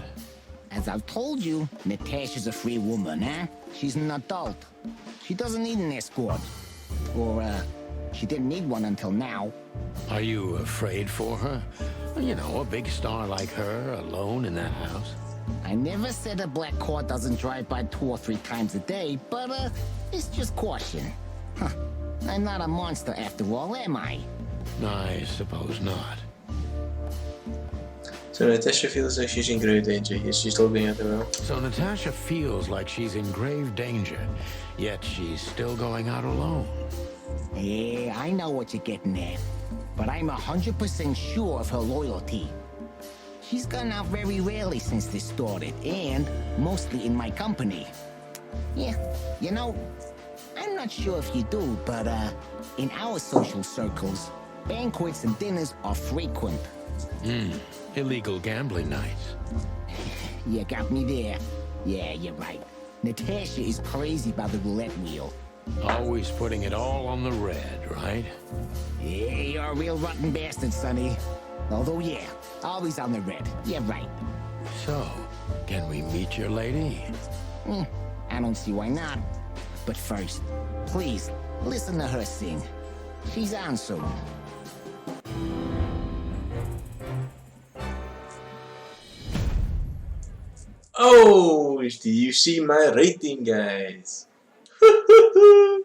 S9: As I've told you, Natasha's a free woman, eh? She's an adult. She doesn't need an escort. Or, she didn't need one until now.
S3: Are you afraid for her? You know, a big star like her, alone in that house.
S9: I never said a black car doesn't drive by 2 or 3 times a day, but, it's just caution. Huh. I'm not a monster after all, am I?
S3: I suppose not.
S1: So Natasha feels like she's in grave danger. Is she still being at the well?
S3: So Natasha feels like she's in grave danger, yet she's still going out alone.
S9: Yeah, I know what you're getting at. But I'm 100% sure of her loyalty. She's gone out very rarely since this started, and mostly in my company. Yeah, you know, I'm not sure if you do, but in our social circles, banquets and dinners are frequent.
S3: Illegal gambling nights.
S9: You got me there. Yeah, you're right. Natasha is crazy about the roulette wheel.
S3: Always putting it all on the red, right?
S9: Yeah, you're a real rotten bastard, Sonny. Although, yeah, always on the red. Yeah, right.
S3: So, can we meet your lady?
S9: I don't see why not. But first, please, listen to her sing. She's on soon.
S1: Oh, do you see my rating, guys?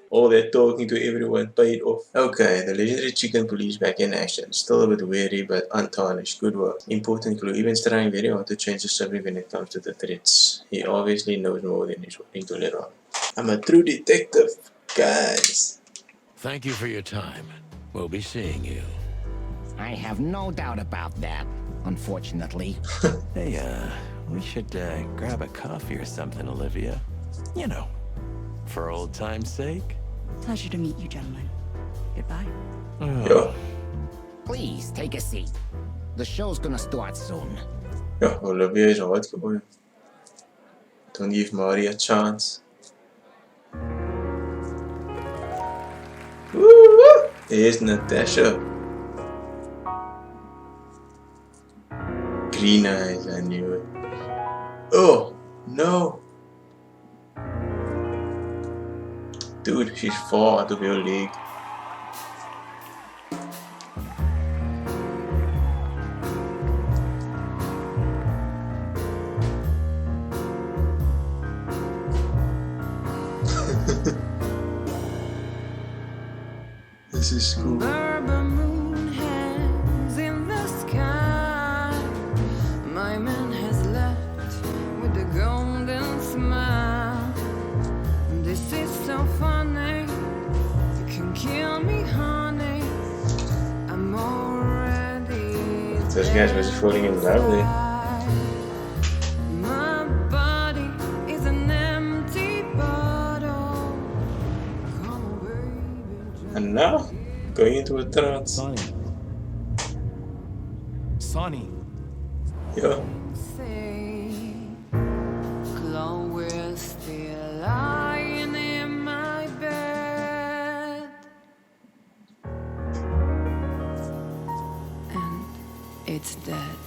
S1: All that talking to everyone paid off. Okay, the legendary chicken police back in action. Still a bit weary, but untarnished. Good work. Important clue. Evan's trying very hard to change the subject when it comes to the threats. He obviously knows more than he's willing to let on. I'm a true detective, guys.
S3: Thank you for your time. We'll be seeing you.
S9: I have no doubt about that, unfortunately.
S8: Hey, we should grab a coffee or something, Olivia. You know, for old time's sake.
S11: Pleasure to meet you, gentlemen. Goodbye.
S1: Ja.
S9: Please, take a seat. The show's gonna start soon.
S1: Ja, Olivia is hard geworden. Don't give Mari a chance. Woo! Here's Natasha. Green eyes, I knew it. Oh, no. Dude, she's far out of your league. This is cool.
S12: Moon hangs in the sky. My man has left with a golden smile. This is so funny. You can kill me, honey. I'm already.
S1: Those guys was falling in love there.
S12: My body is an empty bottle. Come baby.
S1: And now, going into a trance.
S8: Sonny.
S1: Yeah.
S12: Chloe's still lying in my bed, and it's dead.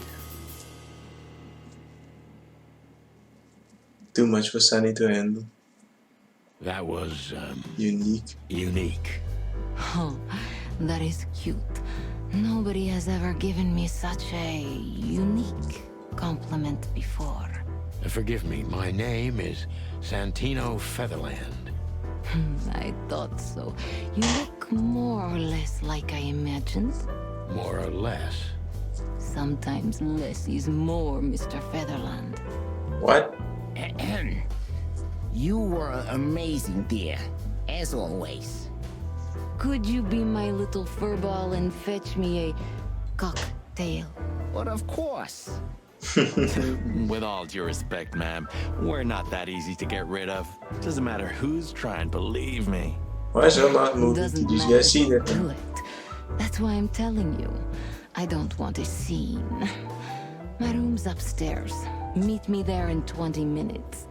S1: Too much for Sunny to handle.
S3: That was,
S1: Unique.
S3: unique.
S7: Oh, that is cute. Nobody has ever given me such a unique compliment before.
S3: Forgive me, my name is Santino Featherland.
S7: I thought so. You look more or less like I imagined.
S3: More or less.
S7: Sometimes less is more, Mr. Featherland.
S1: What?
S9: You were amazing, dear, as always.
S7: Could you be my little furball and fetch me a cocktail?
S9: But of course.
S8: With all due respect, ma'am, we're not that easy to get rid of. Doesn't matter who's trying, believe me.
S1: Why is that not moving?
S7: Doesn't
S1: Did you
S7: matter
S1: guys see
S7: who
S1: that?
S7: do it. That's why I'm telling you. I don't want a scene. My room's upstairs. Meet me there in 20 minutes.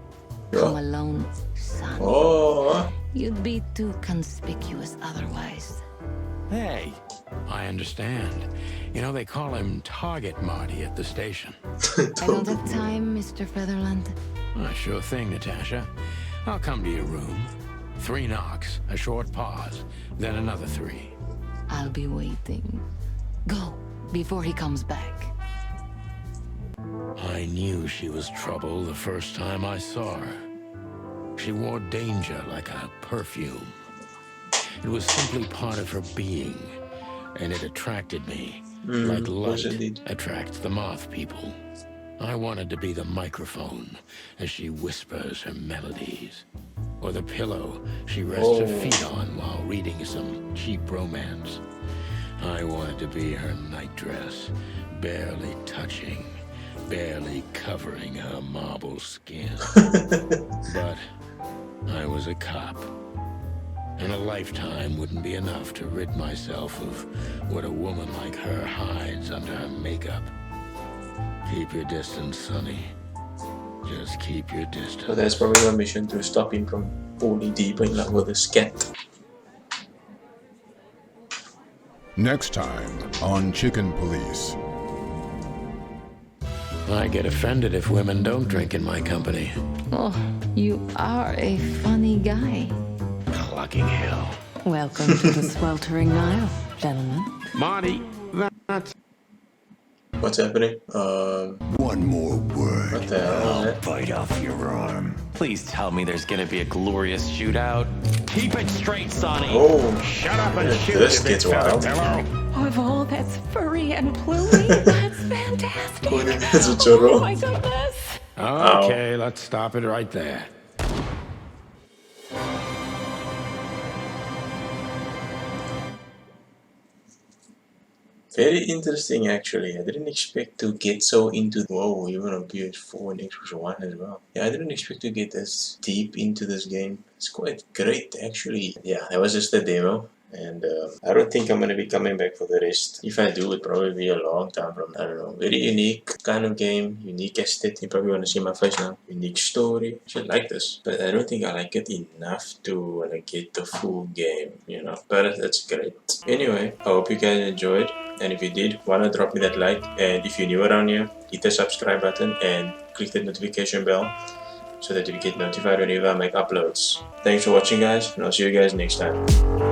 S7: Come alone, son.
S1: Oh.
S7: You'd be too conspicuous otherwise.
S8: Hey.
S3: I understand. You know, they call him Target Marty at the station.
S7: I don't have time, Mr. Featherland.
S3: Sure thing, Natasha. I'll come to your room. 3 knocks, a short pause, then another 3.
S7: I'll be waiting. Go, before he comes back.
S3: I knew she was trouble the first time I saw her. She wore danger like a perfume. It was simply part of her being, and it attracted me. Like
S1: was
S3: light
S1: indeed.
S3: attracts the moth people. I wanted to be the microphone as she whispers her melodies, or the pillow she rests her feet on while reading some cheap romance. I wanted to be her nightdress, barely touching, barely covering her marble skin. But I was a cop, and a lifetime wouldn't be enough to rid myself of what a woman like her hides under her makeup. Keep your distance, Sonny. Just keep your distance.
S1: So that's probably my mission, to stop him from falling deeper in love with this cat.
S2: Next time on Chicken Police.
S3: I get offended if women don't drink in my company.
S7: Oh, you are a funny guy.
S3: Clucking hell.
S12: Welcome to the sweltering Nile, gentlemen.
S3: Marty, that's...
S1: What's happening?
S5: One more word.
S1: What the hell is
S6: I'll
S1: that?
S6: bite off your arm.
S8: Please tell me there's gonna be a glorious shootout. Keep it straight, Sonny.
S1: Oh,
S8: Shut up and shoot.
S1: this gets wild.
S12: Of all that's furry and plumy, that's fantastic.
S1: It's a churro.
S12: Oh my goodness.
S3: Okay, let's stop it right there.
S1: Very interesting, actually. I didn't expect to get so into... Whoa, even on PS4 and Xbox One as well. Yeah, I didn't expect to get this deep into this game. It's quite great, actually. Yeah, that was just a demo. And I don't think I'm going to be coming back for the rest. If I do, it'll probably be a long time from, I don't know. Very unique kind of game, unique aesthetic. You probably want to see my face now. Unique story. I should like this. But I don't think I like it enough to want to get the full game, you know. But that's great. Anyway, I hope you guys enjoyed. And if you did, why not drop me that like. And if you're new around here, hit the subscribe button and click the notification bell so that you get notified whenever I make uploads. Thanks for watching, guys, and I'll see you guys next time.